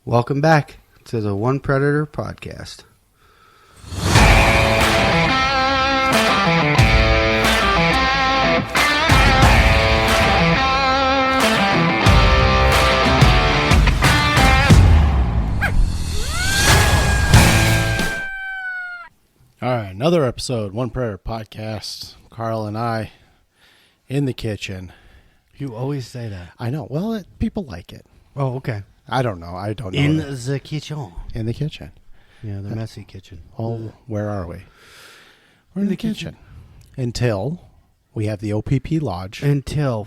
Welcome back to the One Predator podcast. All right, another episode, One Predator podcast. Carl and I in the kitchen. You always say that. I know. Well, people like it. Oh, okay. I don't know. In the kitchen. In the kitchen. Yeah, the messy kitchen. Oh, where are we? We're in the kitchen. Until we have the OPP Lodge.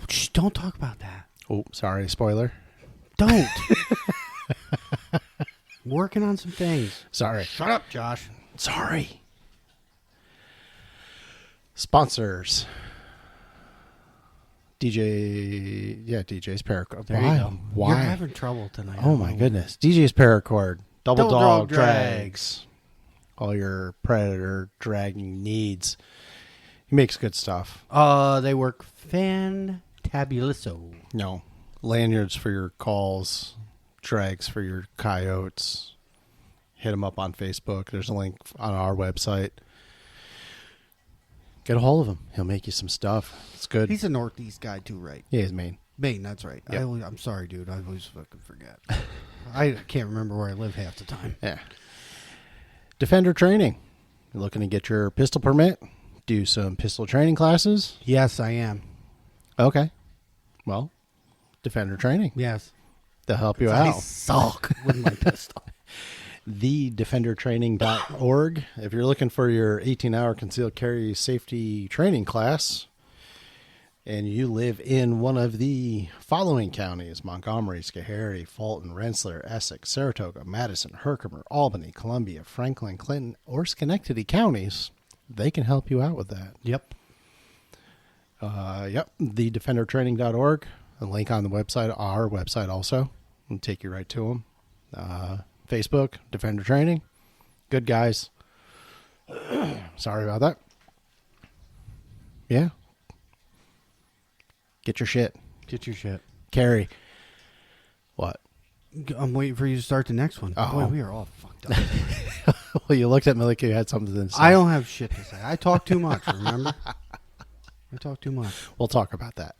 Shh, don't talk about that. Oh, sorry, spoiler. Don't. Working on some things. Sorry. Shut up, Josh. Sorry. Sponsors. DJ's Paracord. There Why? you go. Why? You're having trouble tonight. Oh my goodness. DJ's Paracord. Double dog drags. All your predator dragging needs. He makes good stuff. They work fantabuloso. No. Lanyards for your calls. Drags for your coyotes. Hit him up on Facebook. There's a link on our website. Get a hold of him. He'll make you some stuff. It's good. He's a Northeast guy too, right? Yeah, he's Maine. Maine, that's right. Yep. I'm sorry, dude. I always fucking forget. I can't remember where I live half the time. Yeah. Defender training. You're looking to get your pistol permit? Do some pistol training classes? Yes, I am. Okay. Well, Defender training. Yes. They'll help you I out. suck with my pistol. thedefendertraining.org. If you're looking for your 18-hour concealed carry safety training class and you live in one of the following counties: Montgomery, Schoharie, Fulton, Rensselaer, Essex, Saratoga, Madison, Herkimer, Albany, Columbia, Franklin, Clinton, or Schenectady counties, they can help you out with that. Yep. Thedefendertraining.org. A link on the website, our website also, will take you right to them. Facebook, Defender Training. Good guys. Sorry about that. Yeah. Get your shit. Get your shit. Carry. What? I'm waiting for you to start the next one. Oh. Boy, we are all fucked up. Well, you looked at me like you had something to say. I don't have shit to say. I talk too much, remember? I talk too much. We'll talk about that.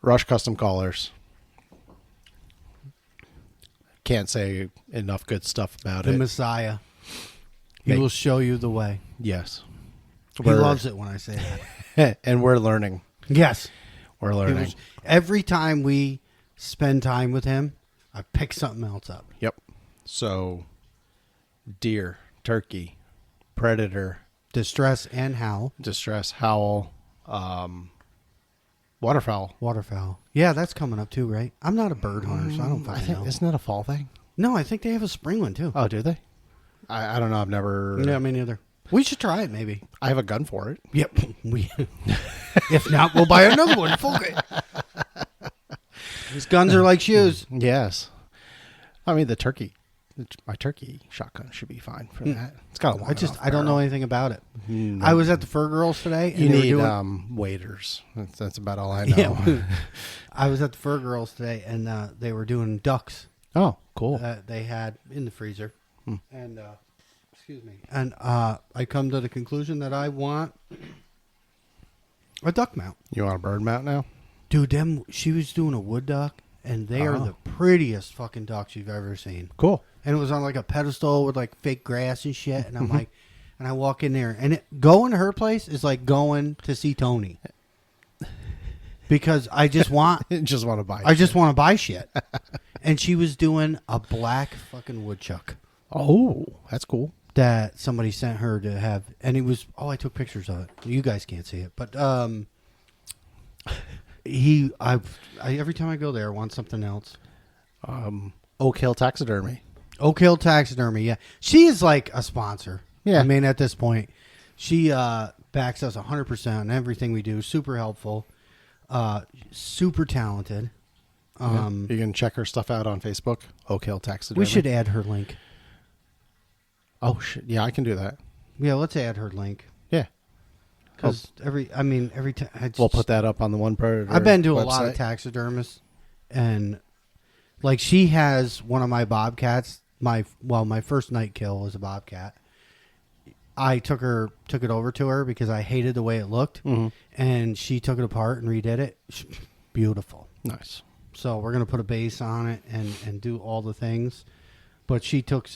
Rush Custom Collars. Can't say enough good stuff about The it. Messiah. He will show you the way. Yes. He loves it when I say that. And we're learning. Yes. We're learning. Every time we spend time with him, I pick something else up. Yep. So, deer, turkey, predator, Distress and howl. distress, howl, waterfowl. Waterfowl. Yeah, that's coming up too, right? I'm not a bird hunter, so I don't fucking know. Isn't that a fall thing? No, I think they have a spring one too. Oh, do they? I don't know. I've never. Yeah, me neither. We should try it, maybe. I have a gun for it. Yep. If not, we'll buy another one. Fuck it. These guns are like shoes. Yes. I mean, my turkey shotgun should be fine for that. It's got a long I don't know anything about it. No. I was at the Fur Girls today. And You they need were doing, waders. That's about all I know. Yeah. I was at the Fur Girls today, and they were doing ducks. Oh, cool. They had in the freezer, and excuse me, and I come to the conclusion that I want a duck mount. You want a bird mount now? Dude, she was doing a wood duck, and they are the prettiest fucking ducks you've ever seen. Cool. And it was on like a pedestal with like fake grass and shit. And I'm like, and I walk in there, and going to her place is like going to see Tony. Because I just want, want to buy. I just want to buy shit. And she was doing a black fucking woodchuck. Oh, that's cool. That somebody sent her to have, and it was, I took pictures of it. You guys can't see it, but every time I go there, I want something else. Oak Hill Taxidermy. Oak Hill Taxidermy, yeah. She is like a sponsor. Yeah. I mean, at this point, she backs us 100% on everything we do. Super helpful. Super talented. You can check her stuff out on Facebook. Oak Hill Taxidermy. We should add her link. Oh, shit. Yeah, I can do that. Yeah, let's add her link. Yeah. Because every time... We'll put that up on the One Predator I've been to a website. lot of taxidermists, and Like she has one of my bobcats. My first night kill was a bobcat. I took it over to her because I hated the way it looked, and she took it apart and redid it. Beautiful, Nice. So we're gonna put a base on it and do all the things. But she took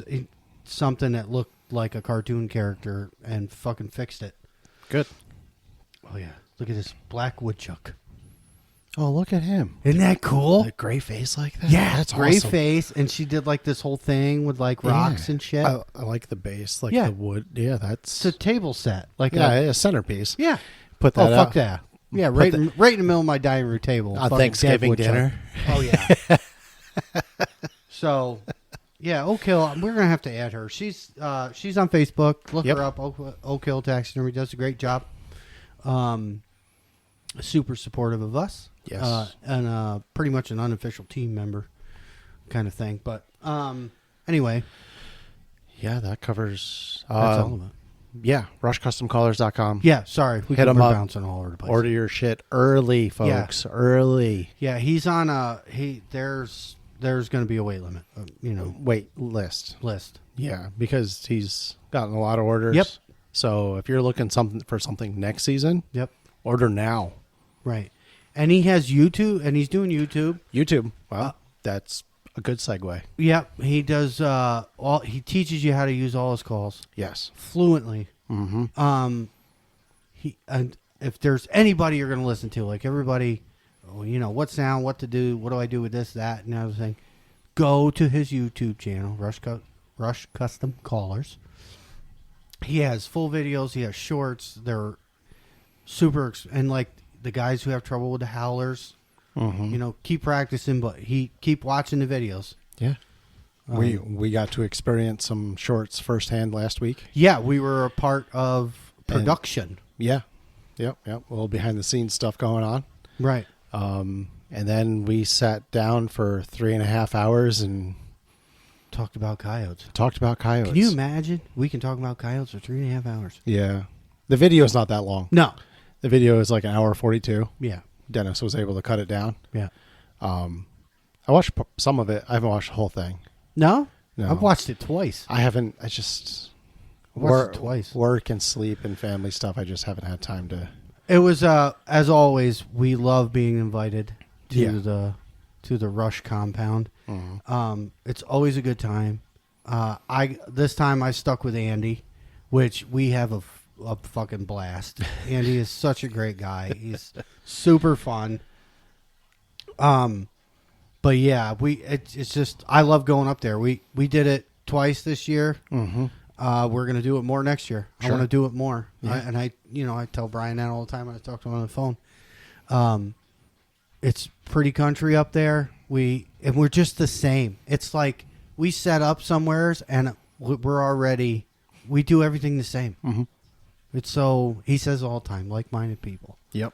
something that looked like a cartoon character and fucking fixed it. Good. Oh yeah, look at this black woodchuck. Oh, look at him. Isn't that cool? A gray face like that? Yeah, that's gray awesome. face, and she did like this whole thing with like rocks and shit. I like the base, like Yeah. the wood. Yeah, that's... It's a table set, like a centerpiece. yeah. Put that Fuck up. that. Yeah, right in the middle of my dining room table. On Fucking Thanksgiving dead woodchuck. dinner. Oh yeah. So, yeah, Oak Hill. We're gonna have to add her. She's on Facebook. Look Yep. her up. Oak Hill Taxidermy does a great job. Super supportive of us. Yes. And pretty much an unofficial team member kind of thing. But anyway, Yeah, that covers... that's all of it. Yeah, rushcustomcolors.com. Yeah, sorry. Hit him we're up. bouncing all over the place. Order your shit early, folks. Early. Yeah, he's on there's going to be a wait limit, Wait list. Yeah, because he's gotten a lot of orders. Yep. So if you're looking for something next season, Yep. order now. Right. And he has YouTube, and he's doing YouTube. YouTube. Well, that's a good segue. Yep. He does he teaches you how to use all his calls Yes. fluently. Mm-hmm. And if there's anybody you're going to listen to, like everybody, what sound, what to do, what do I do with this, that, and everything, go to his YouTube channel, Rush Custom Callers. He has full videos. He has shorts. They're super, and like the guys who have trouble with the howlers, keep practicing, but keep watching the videos. Yeah. We got to experience some shorts firsthand last week. Yeah, we were a part of production. Yeah. Yep. A little behind the scenes stuff going on. Right. And then we sat down for 3.5 hours and Talked about coyotes. talked about coyotes. Can you imagine? We can talk about coyotes for 3.5 hours. Yeah. The video is not that long. No. The video is like 1:42. Yeah. Dennis was able to cut it down. Yeah. I watched some of it. I haven't watched the whole thing. No? No. I've watched it twice. I haven't. I just I watched it twice. Work and sleep and family stuff. I just haven't had time to. It was as always, we love being invited to Yeah. the Rush compound. Mhm. It's always a good time. This time I stuck with Andy, which we have a fucking blast. Andy is such a great guy. He's super fun. But yeah, it's just I love going up there. We did it twice this year. Mm-hmm. We're gonna do it more next year. Sure. I want to do it more. Yeah. I tell Brian that all the time when I talk to him on the phone. It's pretty country up there. We're just the same. It's like we set up somewheres and we do everything the same. Mm-hmm. It's so he says all the time, like-minded people. Yep.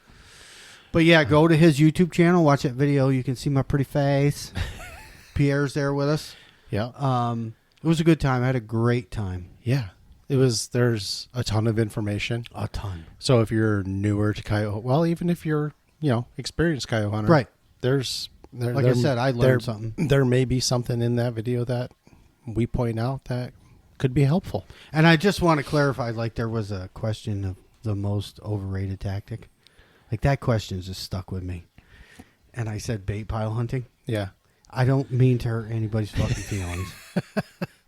But yeah, go to his YouTube channel, watch that video. You can see my pretty face. Pierre's there with us. Yeah. It was a good time. I had a great time. Yeah. There's a ton of information. A ton. So if you're newer to coyote, well, even if you're, experienced coyote hunter, Right. Like I said, I learned something. There may be something in that video that we point out that could be helpful. And I just want to clarify, like there was a question of the most overrated tactic. Like that question just stuck with me. And I said bait pile hunting. Yeah. I don't mean to hurt anybody's fucking feelings.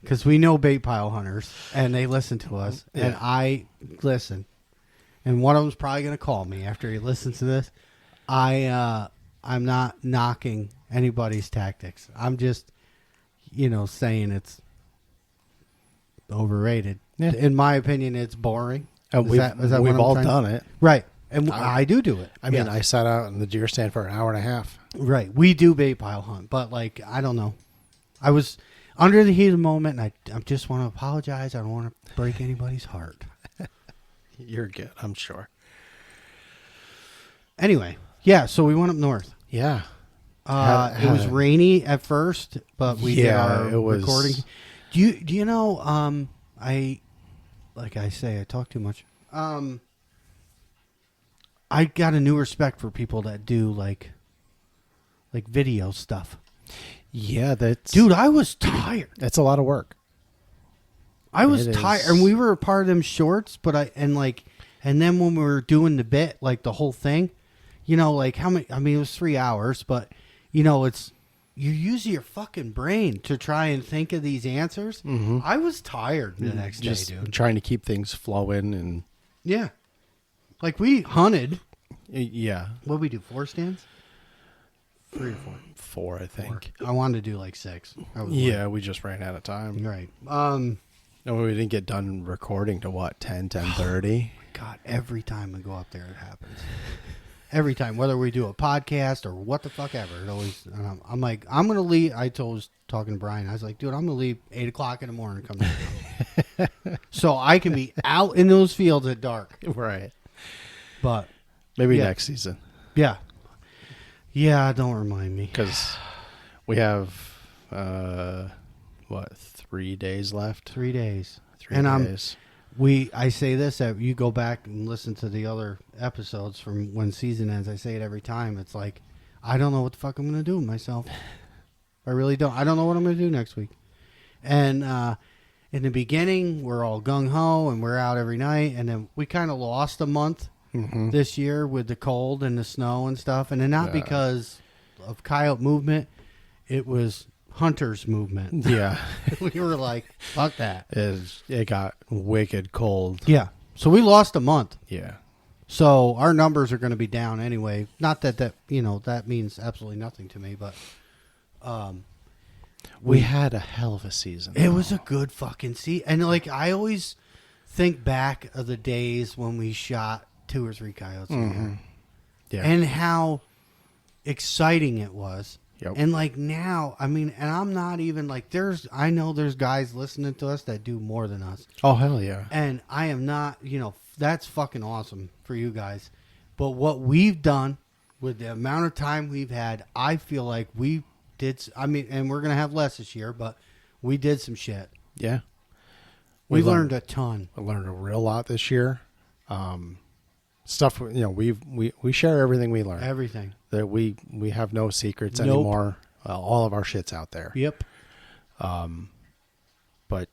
Because we know bait pile hunters and they listen to us. Yeah. And I listen. And one of them's probably going to call me after he listens to this. I'm not knocking anybody's tactics. I'm just, saying it's overrated. Yeah. In my opinion, it's boring. We've all done it. Right. And I do it. I mean, Yes. I sat out in the deer stand for an hour and a half. Right. We do bait pile hunt, but I don't know. I was under the heat of the moment, and I just want to apologize. I don't want to break anybody's heart. You're good, I'm sure. Anyway, yeah, so we went up north. Yeah. It was rainy at first, but we did our it was... recording. Do you know, I talk too much. I got a new respect for people that do like video stuff. Yeah, that's... Dude, I was tired. It's a lot of work. I was It tired, is. and we were a part of them shorts, and then when we were doing the bit, like the whole thing, you know, like how many, I mean, it was 3 hours, but, you know, you're using your fucking brain to try and think of these answers. Mm-hmm. I was tired the next Just day, dude. trying to keep things flowing and... Yeah. Like, we hunted. Yeah. What did we do, 4 stands? 3 or 4? 4, I think. 4. I wanted to do like 6. Yeah, we just ran out of time. Right. No, we didn't get done recording to what, 10:30? God, every time we go up there, it happens. Every time, whether we do a podcast or what the fuck ever, it always. And I'm like, I'm gonna leave. Was talking to Brian. I was like, dude, I'm gonna leave 8 o'clock in the morning and come down, so I can be out in those fields at dark. Right. But Maybe yeah. next season. Yeah. Don't remind me. Because we have, 3 days left? 3 days. 3 days. I say this, that you go back and listen to the other episodes from when season ends. I say it every time. It's like, I don't know what the fuck I'm going to do with myself. I really don't. I don't know what I'm going to do next week. And in the beginning, we're all gung-ho and we're out every night. And then we kind of lost a month this year with the cold and the snow and stuff. And then not because of coyote movement. It was hunters movement. Yeah. We were like, fuck that. It got wicked cold. Yeah. So we lost a month. Yeah. So our numbers are going to be down anyway. Not that that means absolutely nothing to me, but we had a hell of a season. It was a good fucking season. And like, I always think back of the days when we shot 2 or 3 coyotes a year. Yeah. And how exciting it was. Yep. And like now, I mean, and I'm not even like, I know there's guys listening to us that do more than us. Oh, hell yeah. And I am not, that's fucking awesome for you guys. But what we've done with the amount of time we've had, I feel like we did, and we're going to have less this year, but we did some shit. Yeah. We learned a ton. I learned a real lot this year. Stuff, we share everything we learn. Everything. That we have no secrets anymore. All of our shit's out there. Yep. But,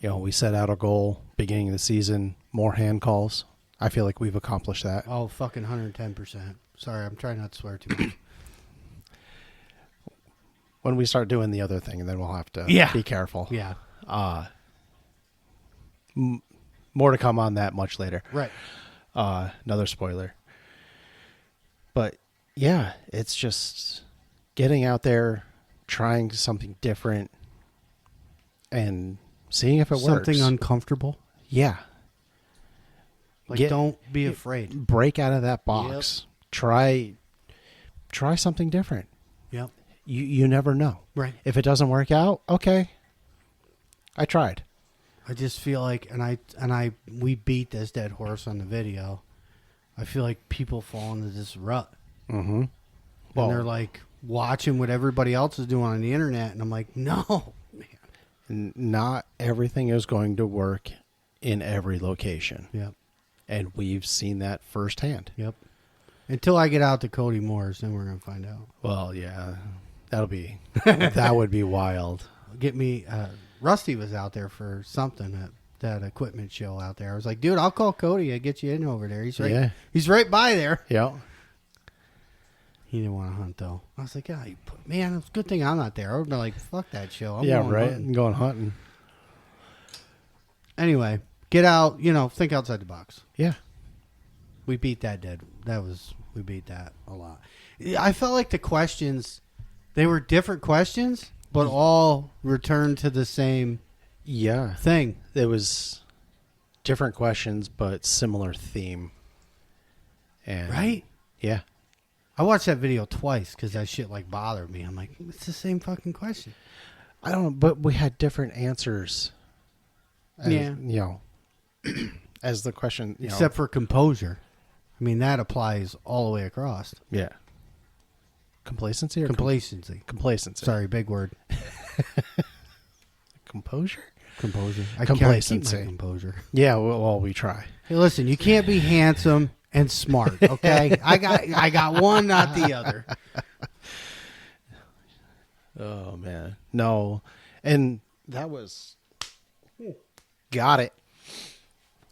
we set out a goal beginning of the season, more hand calls. I feel like we've accomplished that. Oh, fucking 110%. Sorry, I'm trying not to swear too much. When we start doing the other thing, and then we'll have to be careful. Yeah. More to come on that much later. Right. Another spoiler. But, yeah, it's just getting out there, trying something different, and seeing if it works. Something uncomfortable. Yeah. Like, don't be afraid. Break out of that box. Yep. Try something different. Yep. You never know. Right. If it doesn't work out, okay. I tried. I just feel like, we beat this dead horse on the video. I feel like people fall into this rut. Mm-hmm. And they're like watching what everybody else is doing on the internet. And I'm like, no, man. Not everything is going to work in every location. Yep. And we've seen that firsthand. Yep. Until I get out to Cody Moore's, then we're going to find out. Well, yeah. That would be wild. Get me, Rusty was out there for something at that equipment show out there. I was like, dude, I'll call Cody. I'll get you in over there. He's right by there. Yeah. He didn't want to hunt, though. I was like, man, it's a good thing I'm not there. I would be like, fuck that show. I'm going right. hunting. Going hunting. Anyway, get out, think outside the box. Yeah. We beat that dead. We beat that a lot. I felt like the questions, they were different questions, but all returned to the same thing. It was different questions, but similar theme. And right? Yeah. I watched that video twice because that shit bothered me. I'm like, it's the same fucking question. I don't know, but we had different answers. As the question, except for composure. I mean, that applies all the way across. Yeah. Complacency or complacency? Complacency. Sorry, big word. Composure? Composure. Complacency. I keep my composure. Yeah, well, we try. Hey, listen, you can't be handsome and smart, okay? I got one, not the other. Oh man, no, and that was got it.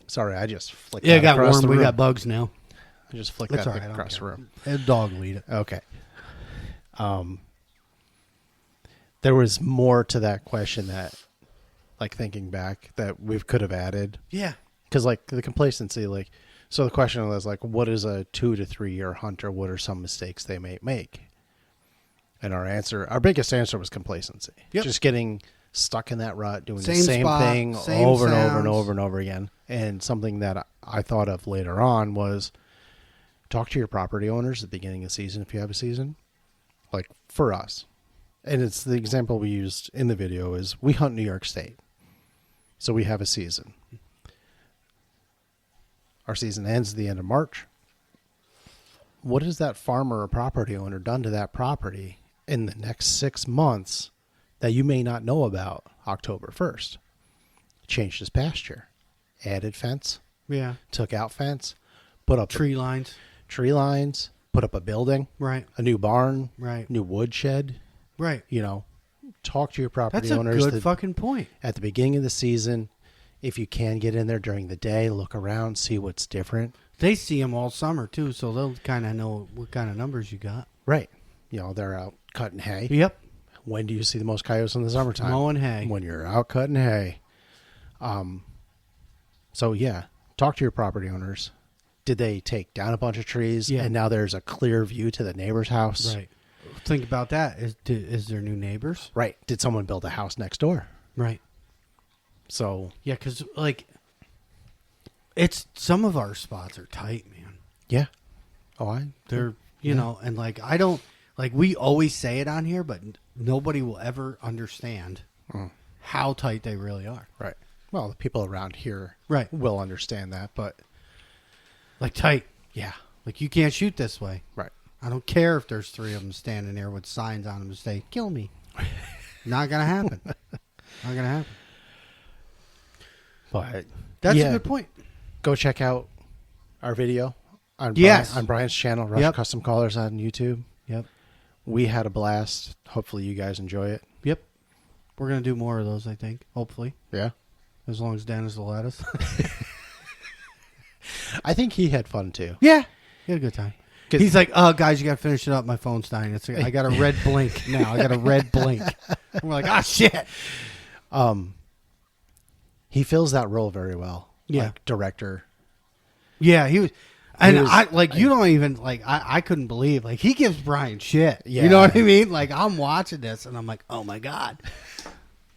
Sorry, I just flicked. Yeah, that it got across warm. the We room. got bugs now. I just flicked That's that all right. across the room. A dog will eat it. Okay. There was more to that question that, like, thinking back, that we could have added. Yeah. Because, like, the complacency, like, so the question was, like, what is a 2 to 3 year hunter? What are some mistakes they may make? And our biggest answer was complacency. Yep. Just getting stuck in that rut, doing the Same same spot, thing same over and over and sounds. over and over again. And something that I thought of later on was talk to your property owners at the beginning of the season if you have a season. Like, for us. And it's the example we used in the video is we hunt New York State. So we have a season. Our season ends at the end of March. What has that farmer or property owner done to that property in the next 6 months that you may not know about October 1st? Changed his pasture, added fence, Yeah. took out fence, put up Tree lines. tree lines, put up a building, Right. a new barn, Right. new woodshed. Right. You know, talk to your property That's a owners good fucking point. at the beginning of the season. If you can get in there during the day, look around, see what's different. They see them all summer too, so they'll kind of know what kind of numbers you got. Right. You know, they're out cutting hay. Yep. When do you see the most coyotes in the summertime? Mowing hay. When you're out cutting hay. So, yeah, talk to your property owners. Did they take down a bunch of trees Yeah. and now there's a clear view to the neighbor's house? Right. Think about that. Is there new neighbors? Right. Did someone build a house next door? Right. So, Yeah, because like, it's some of our spots are tight, man. yeah. They're you know, and like I don't like we always say it on here, but nobody will ever understand how tight they really are. Right. Well, the people around here Right. will understand that, but Like tight. yeah. Like you can't shoot this way. Right. I don't care if there's 3 of them standing there with signs on them to say "kill me." Not gonna happen. Not gonna happen. But That's yeah, a good point. go check out our video on Yes. on Brian's channel, Rush Yep. Custom Callers on YouTube. Yep. We had a blast. Hopefully you guys enjoy it. Yep. We're gonna do more of those, I think. Hopefully, Yeah. as long as Dennis will let us. I think he had fun too. Yeah, he had a good time. 'Cause- He's like, "Oh, guys, you got to finish it up. My phone's dying. I got a red blink now. I got a red blink." And we're like, "Ah, shit." He fills that role very well. Yeah. Like director. Yeah, he was. And was- I like you don't even like I couldn't believe like he gives Brian shit. Yeah. You know what I mean? Like I'm watching this and I'm like, "Oh my god."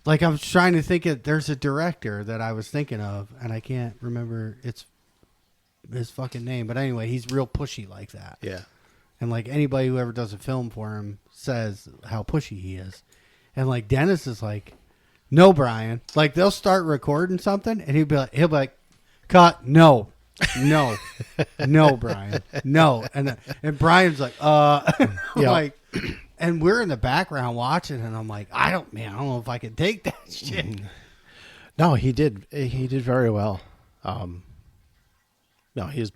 Like I'm trying to think of there's a director that I was thinking of and I can't remember his fucking name, but anyway, he's real pushy like that. Yeah. And like anybody who ever does a film for him says how pushy he is. And like Dennis is like, "No, Brian." Like they'll start recording something and he'll be like, "Cut, no, no, Brian, no." And Brian's like, I'm Yeah. like, and we're in the background watching and I'm like, I don't know if I can take that shit. No, he did very well. No, he was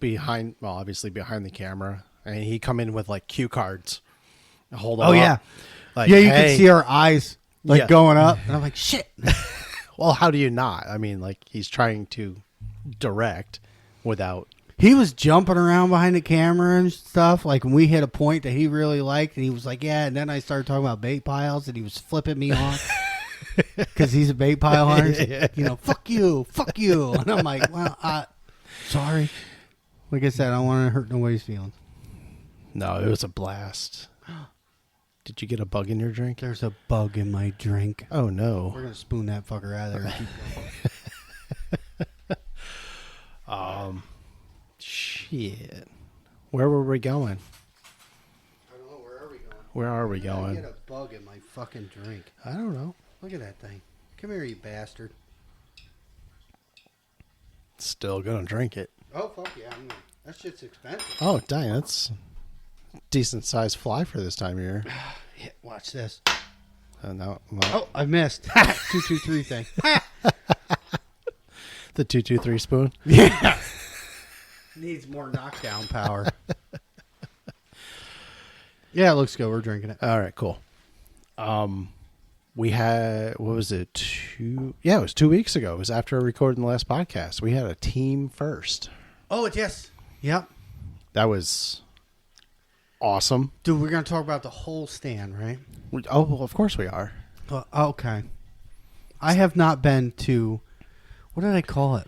obviously behind the camera, and he come in with like cue cards. Hold them Oh up. yeah. Like, Yeah, you hey. can see our eyes like Yeah. going up and I'm like, shit. Well, how do you not? I mean, like he's trying to direct without. He was jumping around behind the camera and stuff. Like when we hit a point that he really liked, and he was like, "Yeah." And then I started talking about bait piles, and he was flipping me off because he's a bait pile hunter. Yeah. You know, fuck you. And I'm like, "Well, sorry." Like I said, I don't want to hurt nobody's feelings. No, it was a blast. Did you get a bug in your drink? There's a bug in my drink. Oh no. We're gonna spoon that fucker out of there. And keep going. Shit. Where were we going? I don't know. Where are we going? Where are we I going? get a bug in my fucking drink. I don't know. Look at that thing. Come here, you bastard. Still gonna drink it. Oh fuck yeah! That shit's expensive. Oh, dang, that's decent sized fly for this time of year. Yeah, watch this. No, Oh, I missed. 223 thing. the 223 spoon. Yeah. Needs more knockdown power. Yeah, it looks good. We're drinking it. All right, cool. We had, what was it? It was 2 weeks ago. It was after recording the last podcast. We had a team first. Oh, yes. Yep. That was awesome. Dude, we're going to talk about the whole stand, right? Oh, well, of course we are. Okay. I have not been to, what did I call it?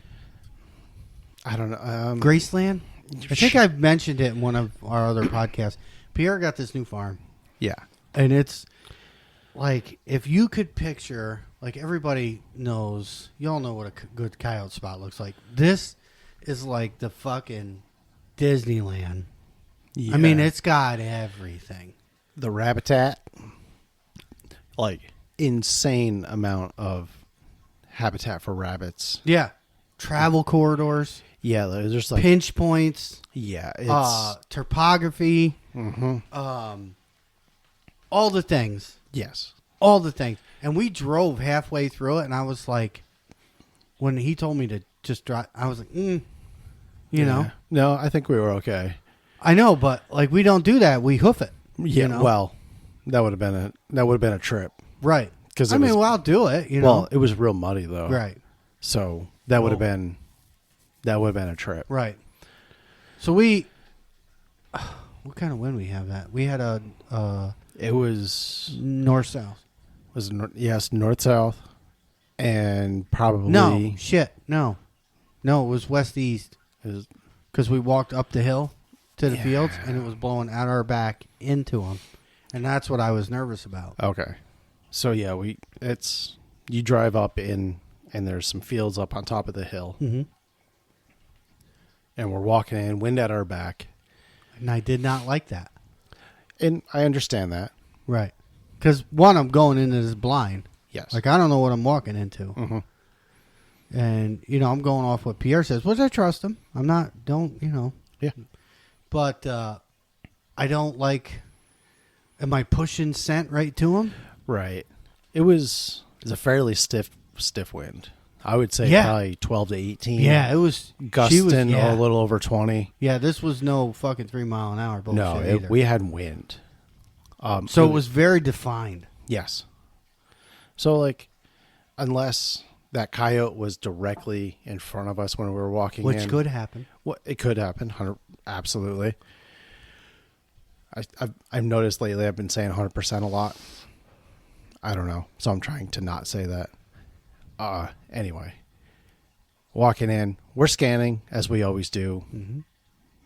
I don't know. Graceland? I think I've mentioned it in one of our other podcasts. Pierre got this new farm. Yeah. And it's like, if you could picture, like everybody knows, you all know what a good coyote spot looks like. This is like the fucking Disneyland. Yeah. I mean, it's got everything. The Rabbitat, like insane amount of habitat for rabbits. Yeah. Travel corridors. Yeah, there's like pinch points. Yeah, it's topography. All the things. Yes. All the things. And we drove halfway through it, and I was like, when he told me to just drive, I was like, you know. No, I think we were okay. I know, but like we don't do that. We hoof it. Yeah, you know? well, that would have been a trip. Right. Because I'll do it, you know. Well, it was real muddy though. Right. So that would have been a trip. Right. So we what kind of wind we have that? We had it was north south. North south, and probably No, it was west east. Because we walked up the hill to the fields, and it was blowing out our back into them, and that's what I was nervous about. Okay, so yeah, you drive up in, and there's some fields up on top of the hill, and we're walking in, wind at our back, and I did not like that. And I understand that, right? Because one, I'm going into this blind. Yes, like I don't know what I'm walking into. And, I'm going off what Pierre says, which I trust him. I'm not, Yeah. But I don't like, am I pushing scent right to him? Right. It was a fairly stiff wind. I would say probably 12 to 18. Yeah, it was. Gusting a little over 20. Yeah, this was no fucking 3 mile an hour bullshit either. We had wind. So it was very defined. Yes. So, like, unless that coyote was directly in front of us when we were walking in. Which could happen. It could happen. Absolutely. I've noticed lately I've been saying 100% a lot. I don't know. So I'm trying to not say that. Anyway. Walking in. We're scanning, as we always do.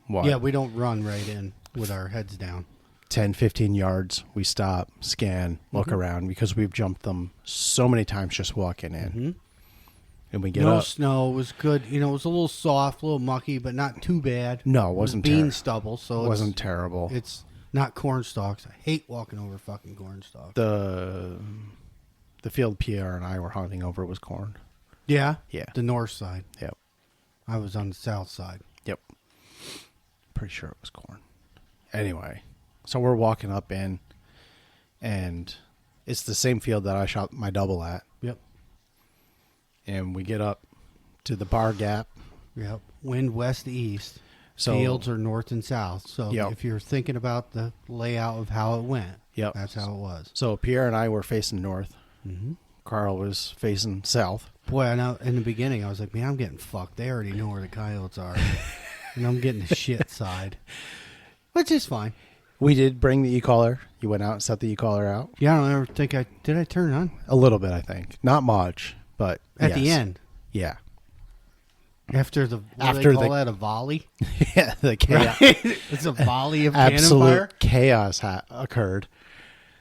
Yeah, we don't run right in with our heads down. 10, 15 yards. We stop, scan, look around, because we've jumped them so many times just walking in. And we get no up. Snow. It was good. It was a little soft, a little mucky, but not too bad. No, it wasn't bean stubble, so it wasn't terrible. It's not corn stalks. I hate walking over fucking corn stalks. The field Pierre and I were hunting over was corn. Yeah? Yeah. The north side. Yep. I was on the south side. Yep. Pretty sure it was corn. Anyway, so we're walking up in, and it's the same field that I shot my double at. Yep. And we get up to the bar gap. Yep. Wind west to east. So, fields are north and south. So yep. if you're thinking about the layout of how it went, yep. that's how it was. So Pierre and I were facing north. Carl was facing south. Boy, I know in the beginning I was like, man, I'm getting fucked. They already know where the coyotes are. And I'm getting the shit side. Which is fine. We did bring the e-collar. You went out and set the e-collar out. Yeah, I don't ever think did I turn it on? A little bit, I think. Not much, but at the end. Yeah. After they call that a volley? Yeah, the chaos. Right? It's a volley of absolute cannon fire. Chaos occurred.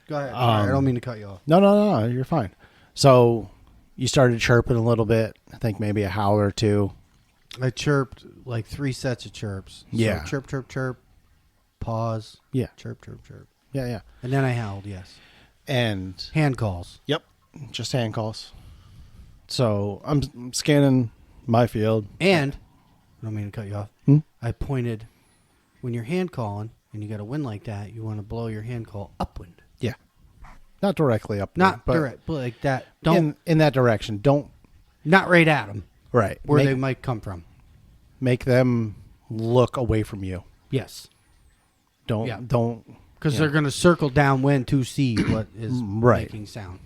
Go ahead. I don't mean to cut you off. No, you're fine. So you started chirping a little bit. I think maybe a howl or two. I chirped like 3 sets of chirps. Yeah. So chirp, chirp, chirp. Pause. Yeah. Chirp, chirp, chirp. Yeah. And then I howled, yes. And hand calls. Yep. Just hand calls. So I'm scanning my field. And, I don't mean to cut you off. I pointed, when you're hand calling and you got a wind like that, you want to blow your hand call upwind. Yeah. Not directly upwind. Not direct, but like that. Don't in that direction. Don't. Not right at them. Right. Where they might come from. Make them look away from you. Yes. Don't Because they're going to circle downwind to see what is Right. making sound.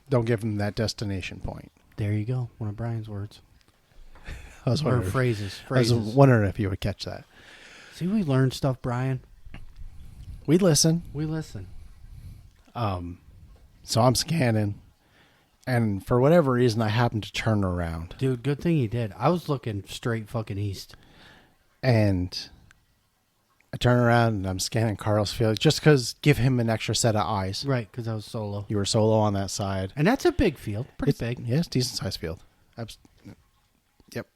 Don't give them that destination point. There you go. One of Brian's words. I was Or wondering, phrases. I was wondering if you would catch that. See, we learn stuff, Brian. We listen. We listen. So I'm scanning, and for whatever reason, I happened to turn around. Dude, good thing you did. I was looking straight fucking east. And I turn around, and I'm scanning Carl's field just because give him an extra set of eyes. Right, because I was solo. You were solo on that side. And that's a big field. Pretty big. Yeah, it's a decent-sized field. Yep.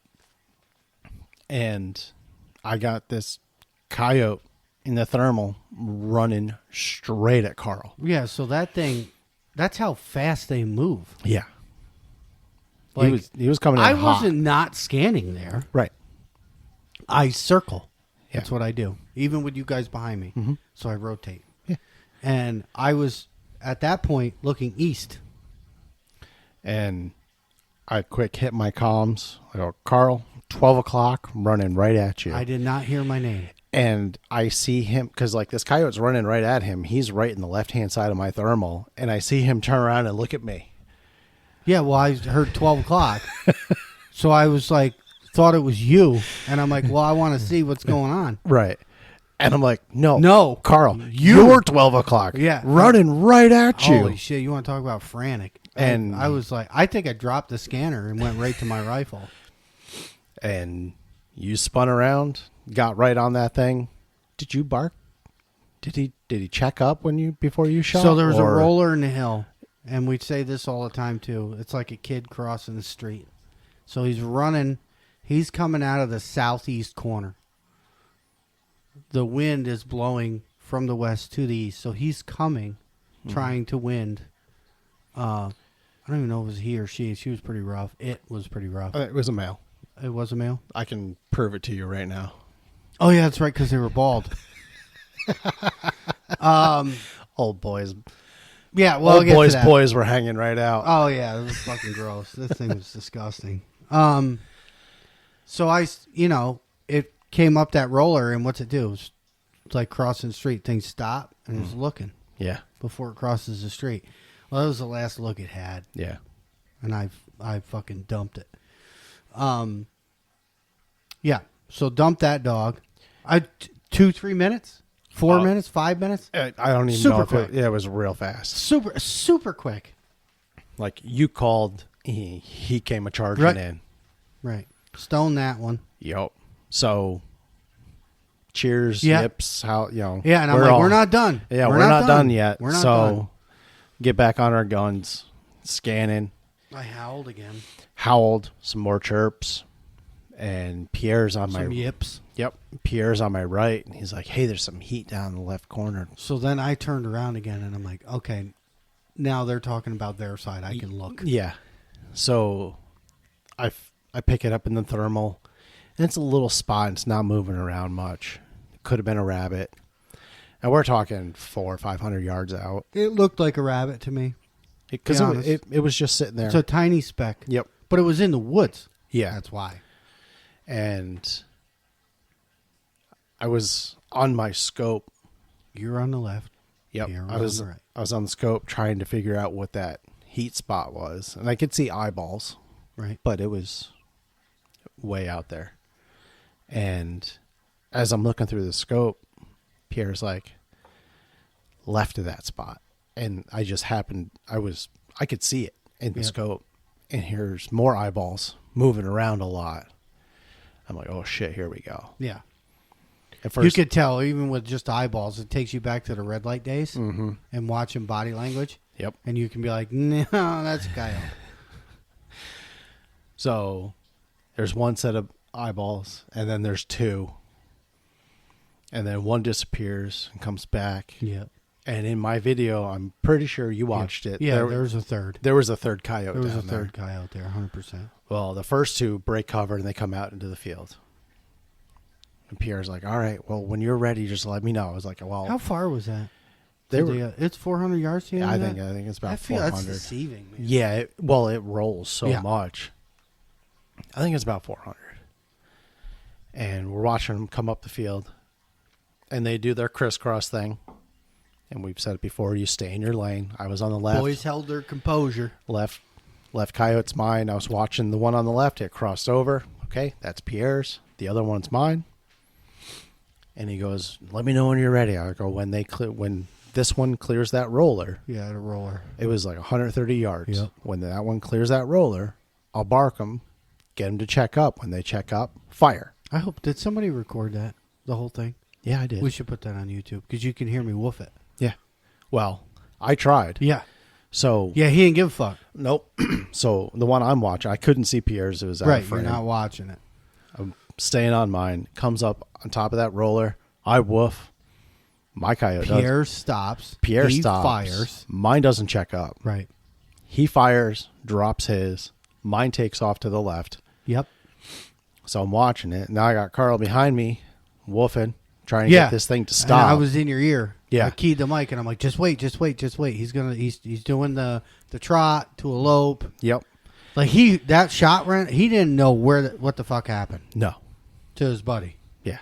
And I got this coyote in the thermal running straight at Carl. Yeah, so that thing, that's how fast they move. Yeah. Like, he was coming in I hot. wasn't not scanning there. Right. I circle. Yeah. That's what I do. Even with you guys behind me. Mhm. So I rotate. Yeah. And I was, at that point, looking east. And I quick hit my comms. I go, Carl, 12 o'clock, I'm running right at you. I did not hear my name. And I see him, because like this coyote's running right at him. He's right in the left-hand side of my thermal. And I see him turn around and look at me. Yeah, well, I heard 12 o'clock. So I was like, thought it was you. And I'm like, well, I want to see what's going on. Right. And I'm like, no. No. Carl, you're 12 o'clock. Yeah. Running right at you. Holy shit, you want to talk about frantic. And I was like, I think I dropped the scanner and went right to my rifle. And you spun around, got right on that thing. Did you bark? Did he check up before you shot? So there was a roller in the hill, and we'd say this all the time too. It's like a kid crossing the street. So he's running. He's coming out of the southeast corner. The wind is blowing from the west to the east, so he's coming, trying to wind. I don't even know if it was he or she. She was pretty rough. It was pretty rough. It was a male. It was a male? I can prove it to you right now. Oh, yeah, that's right, because they were bald. Old boys. Yeah, well, Old boys were hanging right out. Oh, yeah, it was fucking gross. This thing was disgusting. So it came up that roller, and what's it do? It's like crossing the street. Things stop, and it's looking Yeah. before it crosses the street. Well, that was the last look it had, Yeah. and I fucking dumped it. Yeah, so dump that dog. 2-3 minutes? 4 minutes? 5 minutes? I don't even Super know if quick. it was real fast. Super quick. Like you called, he came a charging Right. in. Right. Stone that one. Yep. So, cheers, Yeah. yips, how Yeah, and I'm like, we're not done. Yeah, we're not done yet. We're not so, done. get back on our guns, scanning, I howled again. howled, some more chirps, and Pierre's on Some my yips. Yep, Pierre's on my right, and he's like, "Hey, there's some heat down in the left corner." So then I turned around again, and I'm like, okay, now they're talking about their side. I can look. Yeah. So, I pick it up in the thermal, and it's a little spot. And it's not moving around much. It could have been a rabbit, and we're talking 400 or 500 yards out. It looked like a rabbit to me. Because Be honest. it was just sitting there. It's a tiny speck. Yep. But it was in the woods. Yeah. That's why. And I was on my scope. You're on the left. Yep. Pierre I was on the right. I was on the scope trying to figure out what that heat spot was. And I could see eyeballs, Right. but it was way out there. And as I'm looking through the scope, Pierre's like left of that spot. And I just happened I could see it in the scope. And here's more eyeballs moving around a lot. I'm like, oh shit, here we go. Yeah. At first, You could tell, even with just eyeballs, it takes you back to the red light days Mm-hmm. and watching body language. Yep. And you can be like, no, that's Kyle. So there's one set of eyeballs, and then there's two. And then one disappears and comes back. Yeah. And in my video, I'm pretty sure you watched it. Yeah, there's a third. There was a third coyote There was down a third guy out there, 100%. Well, the first two break cover, and they come out into the field. And Pierre's like, all right, well, when you're ready, just let me know. I was like, well. How far was that? They were, It's 400 yards to you? I think it's about I feel 400. that's deceiving, man. Yeah, it rolls so much. I think it's about 400. And we're watching them come up the field. And they do their crisscross thing. and we've said it before, you stay in your lane. I was on the left. Boys held their composure. Left coyote's mine. I was watching the one on the left. It crossed over. Okay, that's Pierre's. The other one's mine. And he goes, let me know when you're ready. I go, when this one clears that roller. Yeah, the roller. It was like 130 yards. Yep. When that one clears that roller, I'll bark them, get them to check up. When they check up, fire. I hope, did somebody record that, the whole thing? Yeah, I did. We should put that on YouTube because you can hear me woof it. Yeah. Well, I tried. Yeah. So. Yeah, he didn't give a fuck. Nope. So the one I'm watching, I couldn't see Pierre's. It was out Right, of frame. you're not watching it. I'm staying on mine. Comes up on top of that roller. I woof. My coyote does. Pierre stops. Pierre he stops. fires. Mine doesn't check up. Right. He fires, drops his. Mine takes off to the left. Yep. So I'm watching it. Now I got Carl behind me, woofing, trying to get this thing to stop. And I was in your ear. Yeah. I keyed the mic and I'm like, just wait. He's doing the trot to elope. Yep. Like that shot ran. He didn't know what the fuck happened No. to his buddy. Yeah.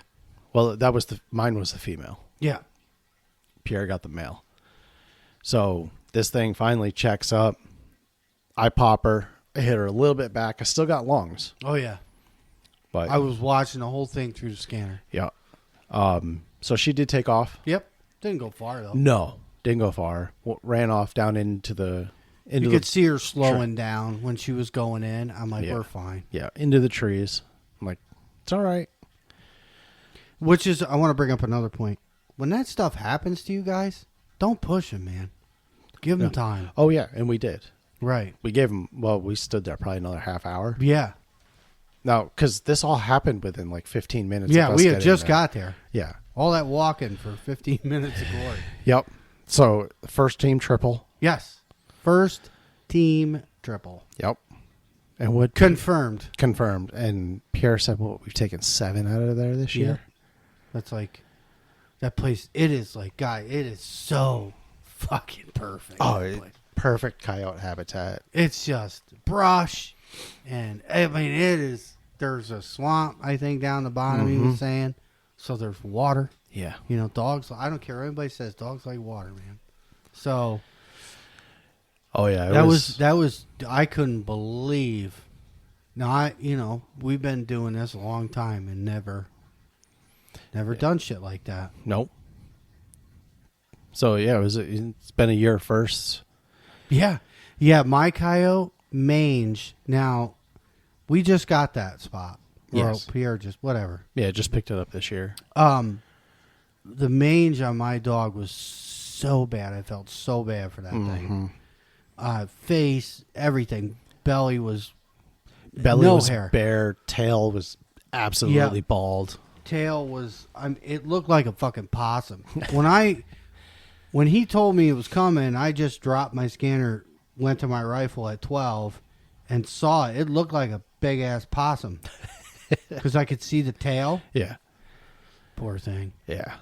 Well, mine was the female. Yeah. Pierre got the male. So this thing finally checks up. I pop her. I hit her a little bit back. I still got lungs. Oh yeah. But I was watching the whole thing through the scanner. yeah. So she did take off. Yep. Didn't go far though. No, didn't go far. Ran off down into the. You could see her slowing down when she was going in. I'm like, we're fine. Yeah, into the trees. I'm like, it's all right. Which is, I want to bring up another point. When that stuff happens to you guys, don't push them, man. Give them time. Oh yeah, and we did. Right. We gave them. Well, we stood there probably another half hour. Yeah. Now, because this all happened within like 15 minutes. Yeah, of us we had getting just there. got there. Yeah. All that walking for 15 minutes of glory. Yep. So first team triple. Yes. First team triple. Yep. And what Confirmed. confirmed. And Pierre said, "Well, we've taken 7 out of there this year." That's like, that place, it is like, guy, it is so fucking perfect. Oh, perfect coyote habitat. It's just brush. And I mean, there's a swamp, I think, down the bottom, he was saying. So there's water. Yeah. You know, dogs, I don't care what anybody says, dogs like water, man. So. Oh yeah. That was, I couldn't believe. Now, we've been doing this a long time and never done shit like that. Nope. So yeah, it's been a year first. Yeah. Yeah, my coyote, mange. Now, we just got that spot. Yes. Or Pierre just, whatever. Yeah, just picked it up this year. The mange on my dog was so bad. I felt so bad for that thing. Face, everything. Belly was no hair. Bare. Tail was absolutely bald. Tail was, it looked like a fucking possum. When he told me it was coming, I just dropped my scanner, went to my rifle at 12, and saw it. It looked like a big ass possum because I could see the tail. Yeah. Poor thing. Yeah.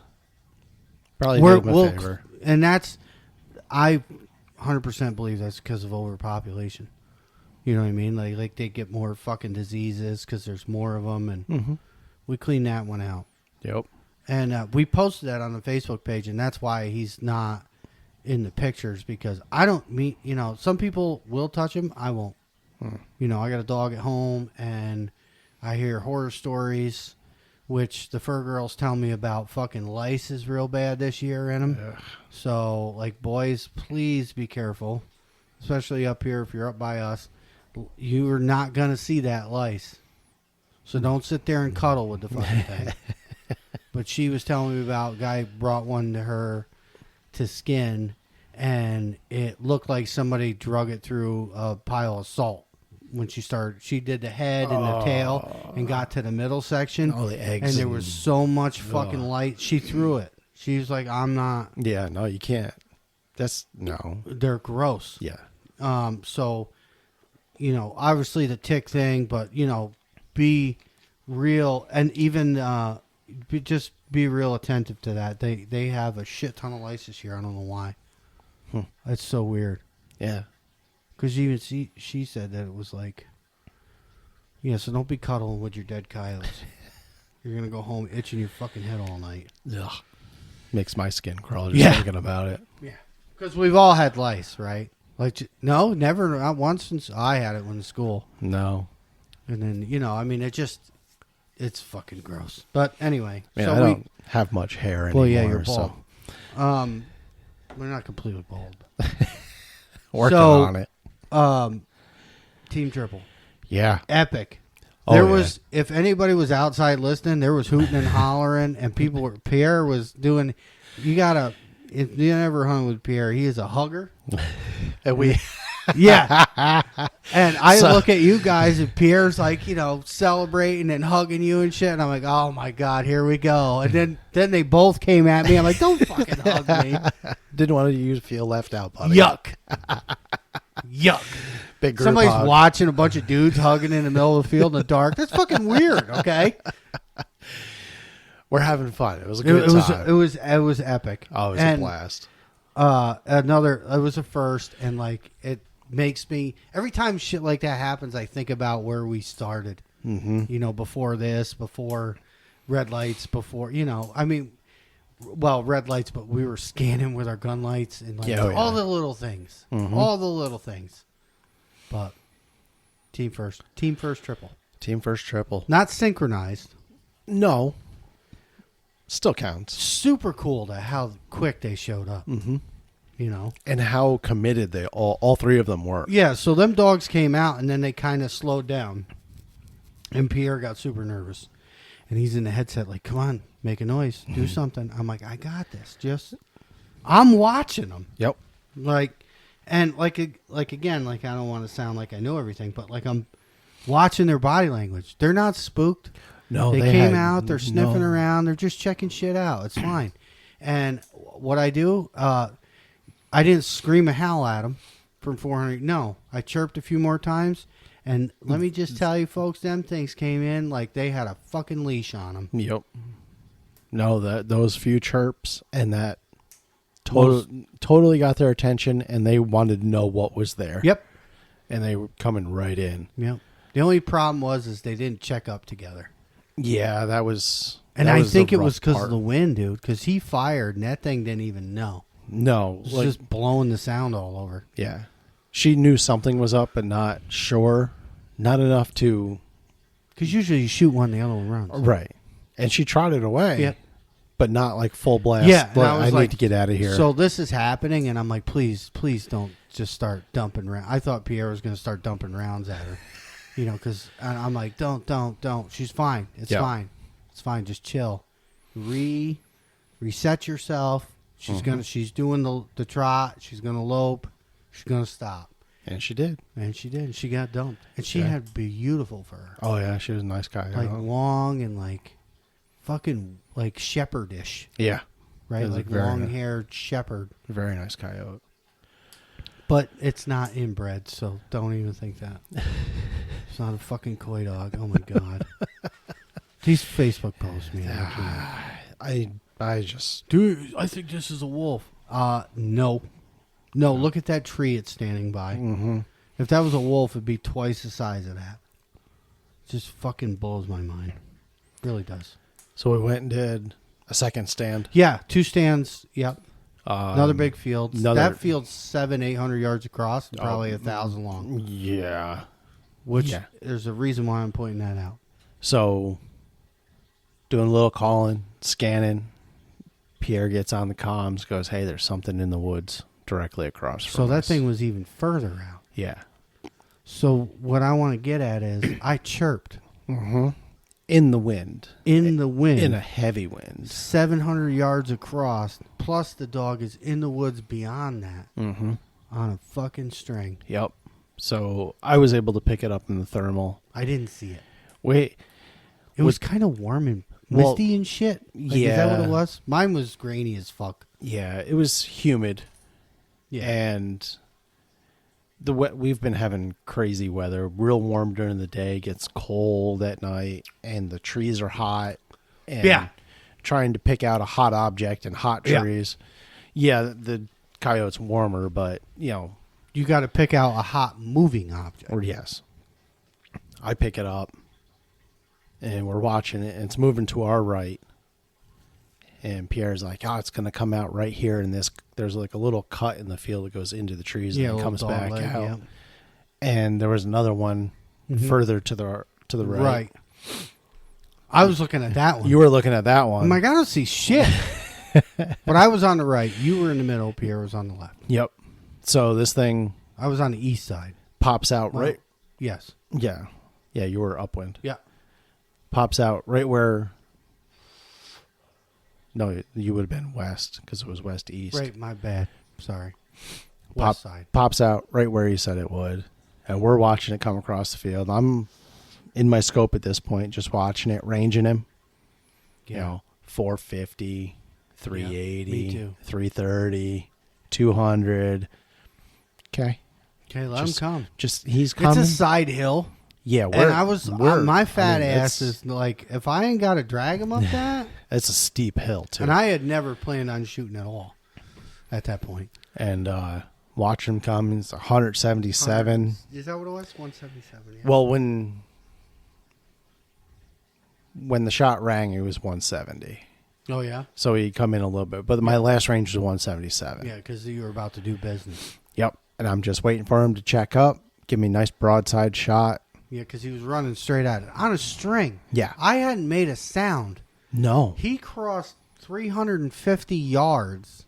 Probably did him a favor. And I 100% believe that's because of overpopulation. You know what I mean? Like they get more fucking diseases because there's more of them, and we clean that one out. Yep. And we posted that on the Facebook page, and that's why he's not in the pictures, because I don't mean, some people will touch him. I won't. I got a dog at home, and I hear horror stories, which the fur girls tell me about. Fucking lice is real bad this year in them. Ugh. So, like, boys, please be careful, especially up here if you're up by us. You are not going to see that lice. So don't sit there and cuddle with the fucking thing. But she was telling me about a guy brought one to her to skin, and it looked like somebody drug it through a pile of salt. When she did the head and the tail and got to the middle section. Oh, the eggs. And there was so much fucking light. She threw it. She was like, I'm not. Yeah, no, you can't. No. They're gross. Yeah. So, obviously the tick thing, but, be real, and even just be real attentive to that. They have a shit ton of lice this year. I don't know why. That's so weird. Yeah. Because even she said that it was like, so don't be cuddling with your dead coyotes. You're going to go home itching your fucking head all night. Ugh. Makes my skin crawl just thinking about it. Yeah. Because we've all had lice, right? Like, no, never, not once since I had it when in school. No. And then, it's fucking gross. But anyway. Man, so I don't have much hair anymore. Well, yeah, you're bald. So. We're not completely bald. Working on it. Team Triple. Yeah. Epic. Oh, There was, if anybody was outside listening, there was hooting and hollering, and Pierre was doing, if you ever hung with Pierre, he is a hugger. And we, yeah. And I look at you guys, and Pierre's like, celebrating and hugging you and shit, and I'm like, oh my God, here we go. And then they both came at me. I'm like, don't fucking hug me. Didn't want you to feel left out, buddy. Yuck. Yuck. Big group Somebody's hug. watching a bunch of dudes hugging in the middle of the field in the dark. That's fucking weird, okay? We're having fun. It was a good time. It was epic. Oh, it was a blast. It was a first, and like it makes me every time shit like that happens, I think about where we started. Mm-hmm. Before this, before red lights, before red lights, but we were scanning with our gun lights and all the little things, all the little things. But team first triple, not synchronized. No, still counts. Super cool to how quick they showed up. Mm-hmm. And how committed they all three of them were. Yeah, so them dogs came out, and then they kind of slowed down. And Pierre got super nervous. And he's in the headset like, come on, make a noise. Do something. I'm like, I got this. I'm watching them. Yep. And again, I don't want to sound like I know everything, but I'm watching their body language. They're not spooked. No, they came out. They're sniffing around. They're just checking shit out. It's fine. And what I do, I didn't scream a howl at them from 400. No, I chirped a few more times. And let me just tell you, folks, them things came in like they had a fucking leash on them. Yep. No, those few chirps and that totally got their attention, and they wanted to know what was there. Yep. And they were coming right in. Yep. The only problem was they didn't check up together. Yeah, that was. And I think it was because of the wind, dude. Because he fired, and that thing didn't even know. No, it was just blowing the sound all over. Yeah, she knew something was up, but not sure. Not enough to. Because usually you shoot one, the other one runs. Right, and she trotted away. Yep. But not like full blast. Yeah, I need to get out of here. So this is happening, and I'm like, please don't just start dumping rounds. I thought Pierre was going to start dumping rounds at her, because I'm like, don't. She's fine. It's fine. It's fine. Just chill. Reset yourself. She's doing the trot. She's gonna lope. She's gonna stop. And she did. She got dumped, and she had beautiful fur. Oh yeah, she was a nice guy. Long and fucking shepherdish. Yeah. Right, long-haired shepherd. Very nice coyote. But it's not inbred, so don't even think that. It's not a fucking coy dog. Oh my God. These Facebook posts, man. I just... Dude, I think this is a wolf. No. No, look at that tree it's standing by. Mm-hmm. If that was a wolf, it'd be twice the size of that. It just fucking blows my mind. Really does. So we went and did a second stand. Yeah, 2 stands. Yep. Another big field. That field's 700-800 yards across, probably 1,000 long. Yeah. There's a reason why I'm pointing that out. So, doing a little calling, scanning. Pierre gets on the comms, goes, hey, there's something in the woods directly across from us. So that thing was even further out. Yeah. So what I want to get at is I chirped. Mm-hmm. In the wind. In a heavy wind. 700 yards across, plus the dog is in the woods beyond that. Mm-hmm. On a fucking string. Yep. So I was able to pick it up in the thermal. I didn't see it. Wait. It was kind of warm and misty and shit. Is that what it was? Mine was grainy as fuck. Yeah, it was humid. Yeah. And we've been having crazy weather. Real warm during the day, gets cold at night, and the trees are hot. And trying to pick out a hot object in hot trees. Yeah, the coyote's warmer, but, you got to pick out a hot moving object. Or yes. I pick it up, and we're watching it, and it's moving to our right. And Pierre's like, oh, it's going to come out right here in this. There's like a little cut in the field that goes into the trees and then comes back out. Yeah. And there was another one further to the right. Right. I was looking at that one. You were looking at that one. I'm like, I don't see shit. But I was on the right. You were in the middle. Pierre was on the left. Yep. So this thing... I was on the east side. Pops out right... Yes. Yeah. Yeah, you were upwind. Yeah. Pops out right where... No, you would have been west because it was west-east. Right, my bad. Sorry. West side. Pops out right where you said it would. And we're watching it come across the field. I'm in my scope at this point, just watching it, ranging him. Yeah. You know, 450... 380, 330, 200. Okay, let him come. He's coming. It's a side hill. Yeah, my fat ass is like, if I ain't got to drag him up that. It's a steep hill too. And I had never planned on shooting at all at that point. And watch him come. It's 177. Is that what it was? 177. Yeah. Well, when the shot rang, it was 170. Oh, yeah? So he come in a little bit. But my last range was 177. Yeah, because you were about to do business. Yep. And I'm just waiting for him to check up, give me a nice broadside shot. Yeah, because he was running straight at it. On a string. Yeah. I hadn't made a sound. No. He crossed 350 yards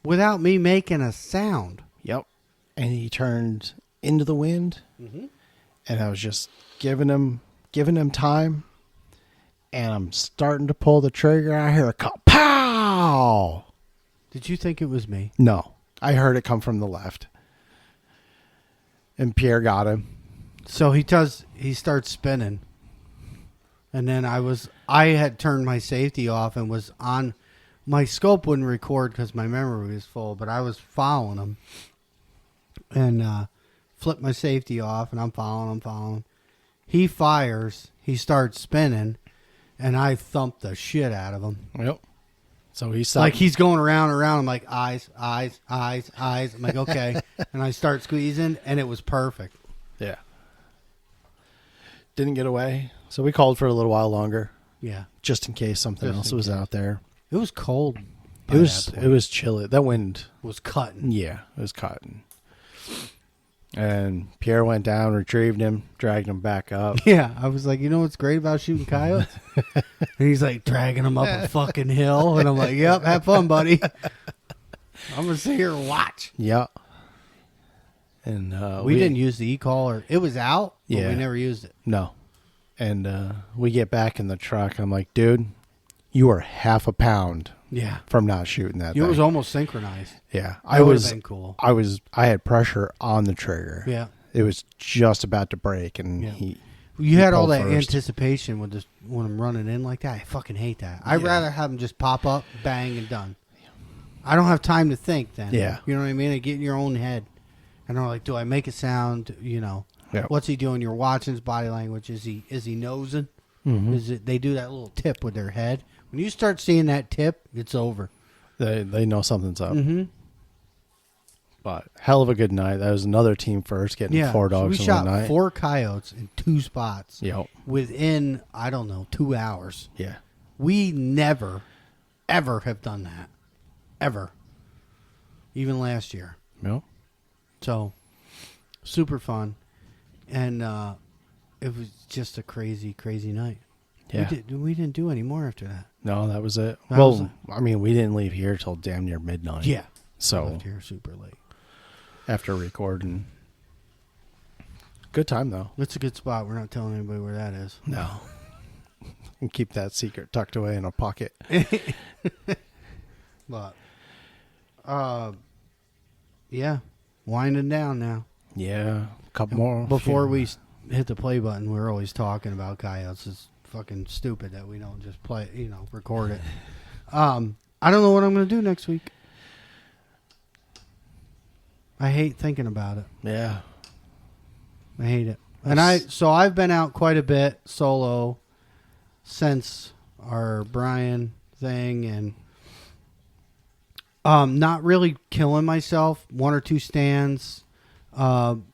without me making a sound. Yep. And he turned into the wind. Mm-hmm. And I was just giving him time. And I'm starting to pull the trigger. I hear a cut. Pow! Did you think it was me? No. I heard it come from the left. And Pierre got him. So he starts spinning. And then I had turned my safety off and was on. My scope wouldn't record because my memory was full, but I was following him. And flipped my safety off, and I'm following. He fires. He starts spinning. And I thumped the shit out of him. Yep. So he stopped. Like he's going around. I'm like, eyes. I'm like, okay. And I start squeezing, and it was perfect. Yeah. Didn't get away. So we called for a little while longer. Yeah. Just in case something else was out there. It was cold. It was chilly. That wind was cutting. Yeah, it was cutting. And Pierre went down, retrieved him, dragged him back up. Yeah, I was like, you know what's great about shooting coyotes? And he's like dragging him up a fucking hill. And I'm like, yep, have fun, buddy. I'm going to sit here and watch. Yep. And we didn't use the e-collar. It was out, but we never used it. No. And we get back in the truck. I'm like, dude, you are half a pound from not shooting that thing. It was almost synchronized. Yeah. That would have been cool. I had pressure on the trigger. Yeah. It was just about to break, and you had all that anticipation when I'm running in like that. I fucking hate that. I'd rather have them just pop up, bang, and done. I don't have time to think then. Yeah. You know what I mean? I get in your own head. And I'm like, do I make a sound? You know, what's he doing? You're watching his body language. Is he nosing? Mm-hmm. They do that little tip with their head. When you start seeing that tip, it's over. They know something's up. Mm-hmm. But hell of a good night. That was another team first, getting 4 dogs in one night. We shot 4 coyotes in 2 spots. Yep. Within, 2 hours. Yeah. We never, ever have done that. Ever. Even last year. Yep. So, super fun. And it was just a crazy, crazy night. Yeah. We didn't do any more after that. No, that was it. We didn't leave here till damn near midnight. Yeah. So we left here super late. After recording. Good time, though. It's a good spot. We're not telling anybody where that is. No. And keep that secret tucked away in a pocket. But, winding down now. Yeah, a couple more. Before we hit the play button, we're always talking about coyotes. It's fucking stupid that we don't just play, record it. I don't know what I'm going to do next week. I hate thinking about it. Yeah. I hate it. And I've been out quite a bit solo since our Brian thing, and not really killing myself. 1 or 2 stands. And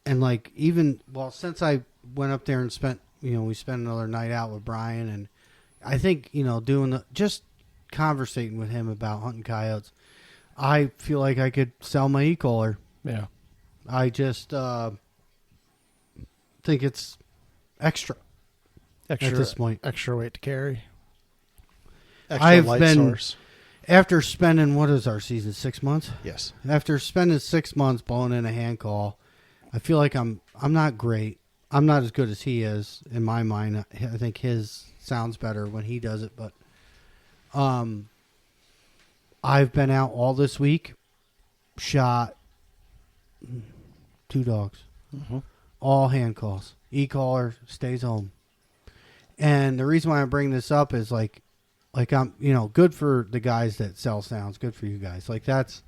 since I went up there and spent, we spent another night out with Brian, and I think, just conversating with him about hunting coyotes, I feel like I could sell my e-collar. Yeah. I just think it's extra at this point. Extra weight to carry. Extra I've light been, source. after spending, what is our season, 6 months? Yes. After spending 6 months blowing in a hand call, I feel like I'm not great. I'm not as good as he is in my mind. I think his sounds better when he does it, but I've been out all this week, shot 2 dogs, all hand calls. E-collar stays home. And the reason why I bring this up is like I'm, good for the guys that sell sounds, good for you guys. Like that's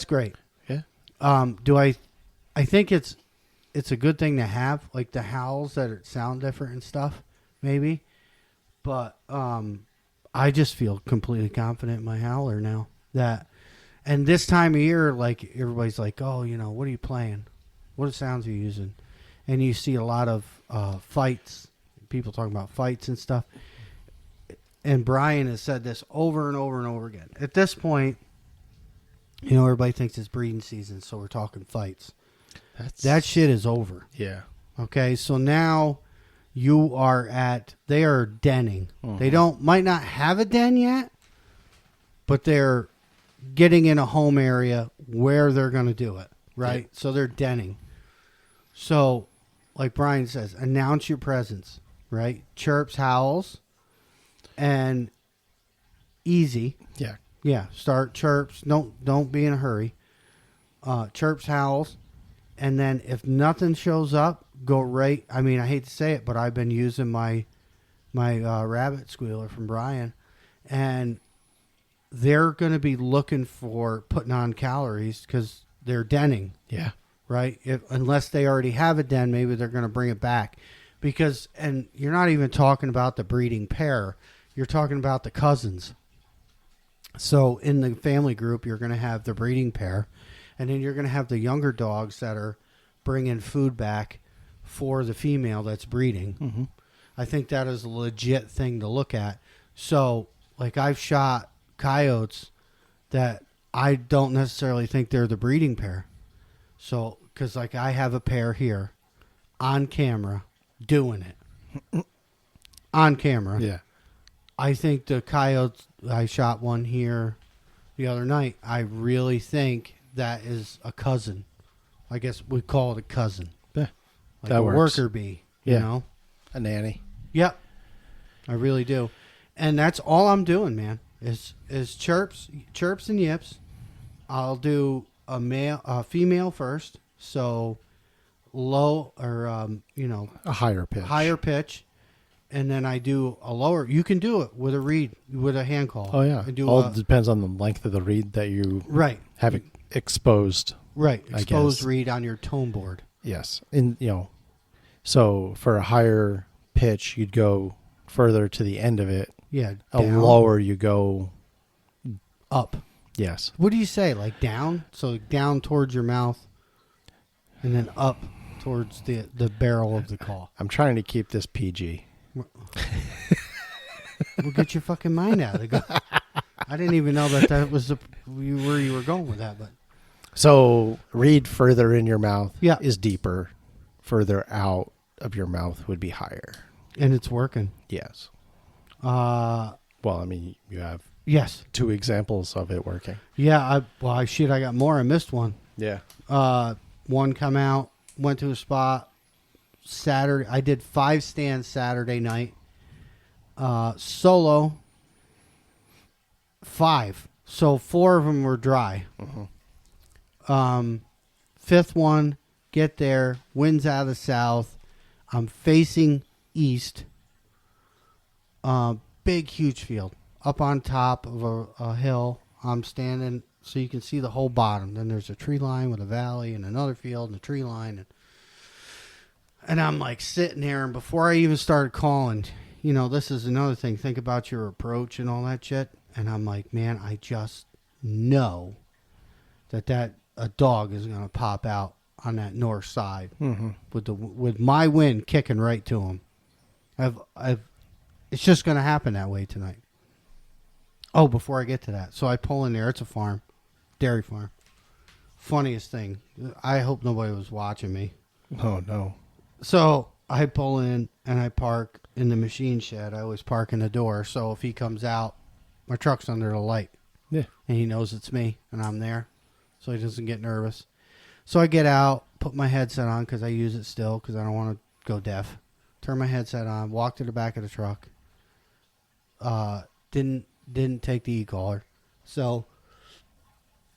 great. Yeah. I think it's a good thing to have, like the howls that sound different and stuff, maybe. But I just feel completely confident in my howler now. And this time of year, like everybody's like, oh, what are you playing? What sounds are you using? And you see a lot of fights, people talking about fights and stuff. And Brian has said this over and over and over again. At this point, everybody thinks it's breeding season, so we're talking fights. That shit is over. Yeah. Okay, so now they are denning. They might not have a den yet, but they're getting in a home area where they're going to do it, right? Yeah. So they're denning. So, like Brian says, announce your presence, right? Chirps, howls, and easy. Yeah. Yeah, start chirps. Don't be in a hurry. Chirps, howls. And then if nothing shows up, go right. I mean, I hate to say it, but I've been using my rabbit squealer from Brian, and they're going to be looking for putting on calories because they're denning. Yeah. Right? Unless they already have a den, maybe they're going to bring it back. And you're not even talking about the breeding pair. You're talking about the cousins. So in the family group, you're going to have the breeding pair. And then you're going to have the younger dogs that are bringing food back for the female that's breeding. Mm-hmm. I think that is a legit thing to look at. So, like, I've shot coyotes that I don't necessarily think they're the breeding pair. So, because, like, I have a pair here on camera doing it. On camera. Yeah. I think the coyotes, I shot one here the other night. I really think that is a cousin. I guess we call it a cousin. Yeah, like that a works. Worker bee, you know? A nanny. Yep. I really do. And that's all I'm doing, man, is chirps and yips. I'll do a female first, so low or, a higher pitch. Higher pitch. And then I do a lower. You can do it with a reed, with a hand call. Oh, yeah. All depends on the length of the reed that you have exposed. Right. Exposed reed on your tone board. Yes. And, so for a higher pitch, you'd go further to the end of it. Yeah. A lower, you go up. Yes. What do you say? Like down? So down towards your mouth and then up towards the barrel of the call. I'm trying to keep this PG. Well, get your fucking mind out of it. I didn't even know that was where you were going with that. But so reed further in your mouth yeah. is deeper. Further out of your mouth would be higher. And it's working. Yes. Well, I mean, you have 2 examples of it working. Yeah. I got more. I missed one. Yeah. One come out, went to a spot Saturday. I did 5 stands Saturday night. Solo 5. So 4 of them were dry. Uh-huh. 5th one, get there, wind's out of the south. I'm facing east. Big, huge field. Up on top of a hill. I'm standing so you can see the whole bottom. Then there's a tree line with a valley and another field and a tree line. And I'm like sitting there, and before I even started calling, this is another thing. Think about your approach and all that shit. And I'm like, man, I just know that a dog is going to pop out on that north side with my wind kicking right to him. I've it's just going to happen that way tonight. Oh, before I get to that. So I pull in there. It's a farm. Dairy farm. Funniest thing. I hope nobody was watching me. Oh, no. So I pull in and I park in the machine shed. I always park in the door. So if he comes out, my truck's under the light. Yeah. And he knows it's me and I'm there. So he doesn't get nervous. So I get out, put my headset on because I use it still because I don't want to go deaf. Turn my headset on, walk to the back of the truck. Didn't take the e-collar. So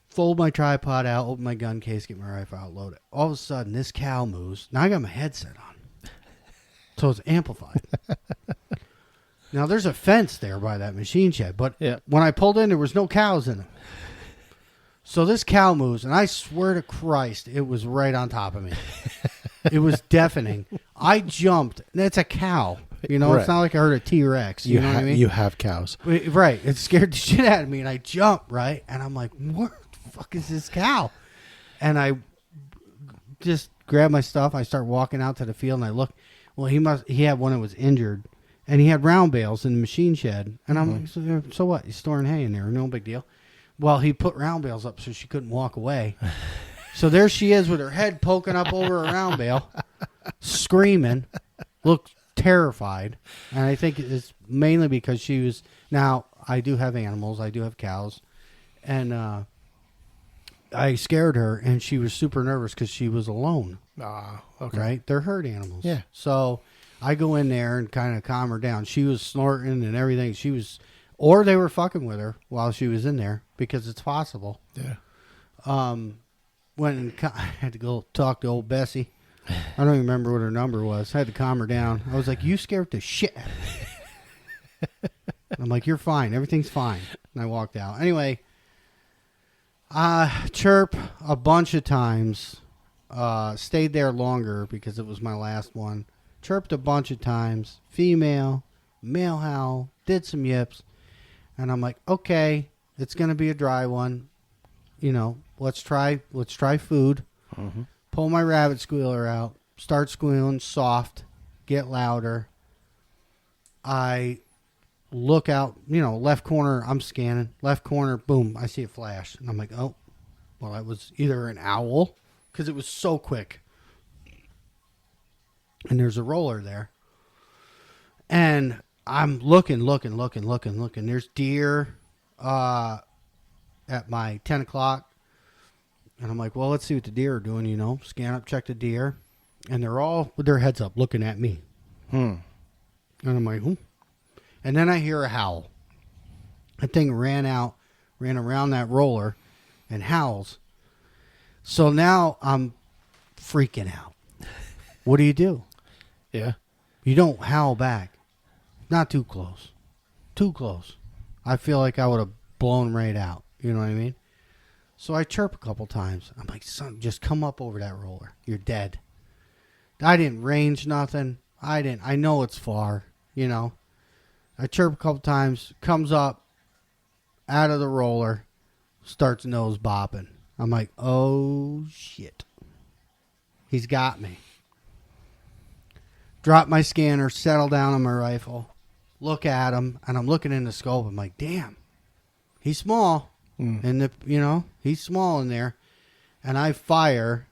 fold my tripod out, open my gun case, get my rifle out, load it. All of a sudden, this cow moves. Now I got my headset on. So it's amplified. Now there's a fence there by that machine shed, but when I pulled in, there was no cows in it. So this cow moves, and I swear to Christ, it was right on top of me. It was deafening. I jumped. It's a cow. You know, It's not like I heard a T-Rex. You know what I mean? You have cows. Right. It scared the shit out of me, and I jumped, right? And I'm like, what the fuck is this cow? And I just grab my stuff. I start walking out to the field, and I look. Well, he had one that was injured, and he had round bales in the machine shed. And I'm like, so what? He's storing hay in there. No big deal. Well, he put round bales up so she couldn't walk away. So there she is with her head poking up over a round bale, screaming, looked terrified. And I think it's mainly because she was... Now, I do have animals. I do have cows. And I scared her, and she was super nervous because she was alone. Okay. Right? They're herd animals. Yeah. So I go in there and kind of calm her down. She was snorting and everything. She was... Or they were fucking with her while she was in there because it's possible. Yeah. When I had to go talk to old Bessie. I don't even remember what her number was. I had to calm her down. I was like, you scared the shit out of me. I'm like, you're fine. Everything's fine. And I walked out. Anyway, chirp a bunch of times. Stayed there longer because it was my last one. Chirped a bunch of times. Female, male howl, did some yips. And I'm like, okay, it's going to be a dry one. You know, let's try food. Mm-hmm. Pull my rabbit squealer out. Start squealing soft. Get louder. I look out, left corner. I'm scanning. Left corner, boom, I see a flash. And I'm like, oh, well, that was either an owl because it was so quick. And there's a roller there. And I'm looking. There's deer at my 10 o'clock. And I'm like, well, let's see what the deer are doing, Scan up, check the deer. And they're all with their heads up looking at me. And I'm like, And then I hear a howl. That thing ran around that roller and howls. So now I'm freaking out. What do? Yeah. You don't howl back. Not too close. Too close. I feel like I would have blown right out. You know what I mean? So I chirp a couple times. I'm like, son, just come up over that roller. You're dead. I didn't range nothing. I know it's far, I chirp a couple times. Comes up out of the roller. Starts nose bopping. I'm like, oh, shit. He's got me. Drop my scanner. Settle down on my rifle. Look at him, and I'm looking in the scope. I'm like, damn, he's small, and he's small in there. And I fire.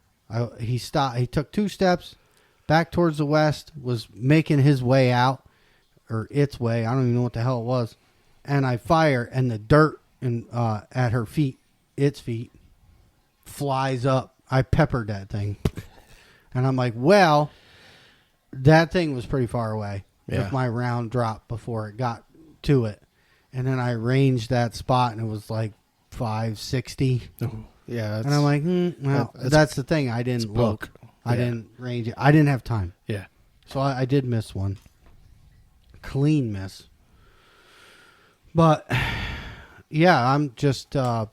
He stopped. He took 2 steps back towards the west. Was making his way out, or its way. I don't even know what the hell it was. And I fire, and the dirt at her feet, its feet, flies up. I peppered that thing, and I'm like, well, that thing was pretty far away. Yeah. If my round dropped before it got to it. And then I ranged that spot, and it was like 560. Oh, yeah. And I'm like, well, that's the thing. I didn't look. I didn't range it. I didn't have time. Yeah. So I did miss one. Clean miss. But, yeah, I'm just, I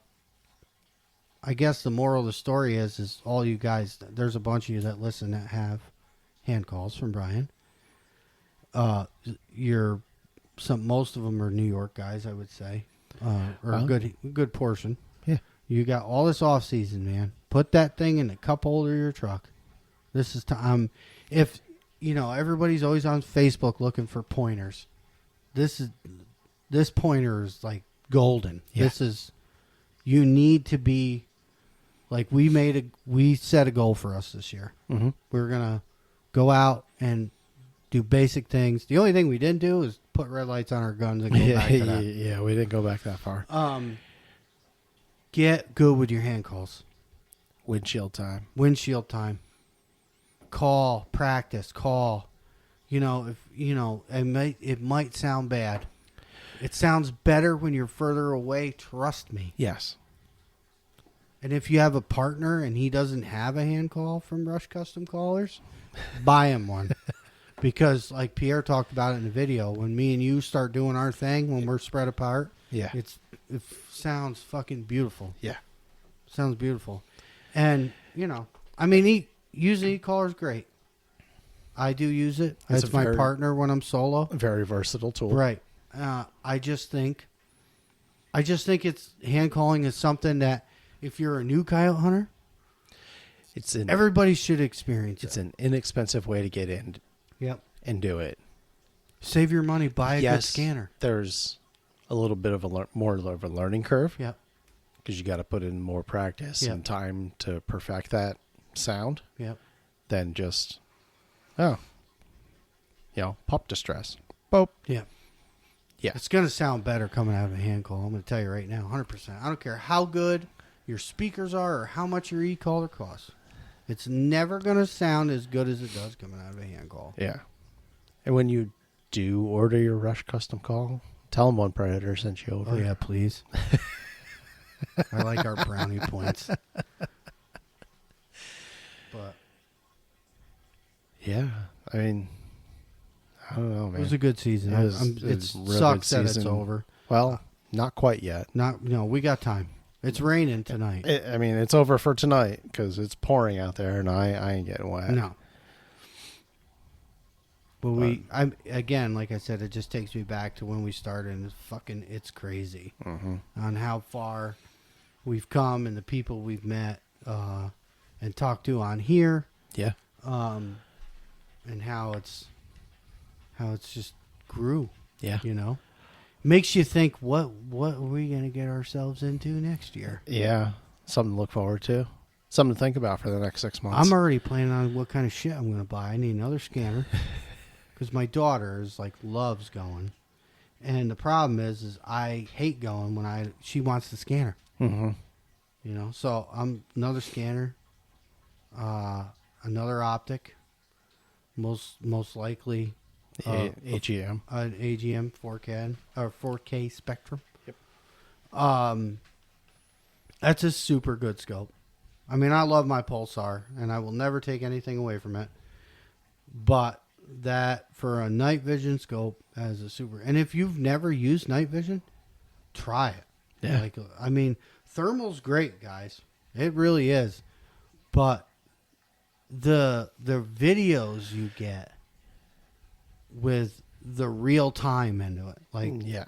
guess the moral of the story is all you guys, there's a bunch of you that listen that have hand calls from Brian. Most of them are New York guys, I would say, or a good portion. Yeah, you got all this off season, man. Put that thing in the cup holder of your truck. This is time. If everybody's always on Facebook looking for pointers. this pointer is like golden. Yeah. You need to be like, we set a goal for us this year. Mm-hmm. We're gonna go out and do basic things. The only thing we didn't do is put red lights on our guns and go back to that. Yeah, we didn't go back that far. Get good with your hand calls. Windshield time. Call, practice, call. It might sound bad. It sounds better when you're further away, trust me. Yes. And if you have a partner and he doesn't have a hand call from Rush Custom Callers, buy him one. Because like Pierre talked about it in the video, when me and you start doing our thing, when we're spread apart, Yeah. it sounds fucking beautiful. Yeah. Sounds beautiful. And, using e-caller's great. I do use it. It's my partner when I'm solo. Very versatile tool. Right. I just think it's hand calling is something that if you're a new coyote hunter, everybody should experience it. It's an inexpensive way to get in. Yep. And do it. Save your money. Buy a good scanner. There's a little bit of more of a learning curve. Yep. Because you got to put in more practice and time to perfect that sound. Yep. Than just, pop distress. Boop. Yeah. Yeah. It's going to sound better coming out of a hand call. I'm going to tell you right now, 100%. I don't care how good your speakers are or how much your e-caller costs. It's never going to sound as good as it does coming out of a hand call. Yeah. And when you do order your Rush custom call, tell them One Predator sent you over. Oh, yeah, please. I like our brownie points. But yeah, I mean, I don't know, man. It was a good season. It sucks that it's over. Well, not quite yet. We got time. It's raining tonight. It's over for tonight because it's pouring out there, and I ain't getting wet. No. But again, like I said, it just takes me back to when we started, and it's crazy on how far we've come and the people we've met and talked to on here. Yeah. And how it's just grew. Yeah. Makes you think, what are we going to get ourselves into next year? Yeah. Something to look forward to. Something to think about for the next 6 months. I'm already planning on what kind of shit I'm going to buy. I need another scanner because my daughter loves going. And the problem is I hate going when she wants the scanner. Mm-hmm. So I'm another scanner, another optic, most likely AGM. An AGM 4K Spectrum. Yep. That's a super good scope. I mean, I love my Pulsar, and I will never take anything away from it. But that for a night vision scope as a super, and if you've never used night vision, try it. Yeah. Thermal's great, guys. It really is. But the videos you get with the real time into it,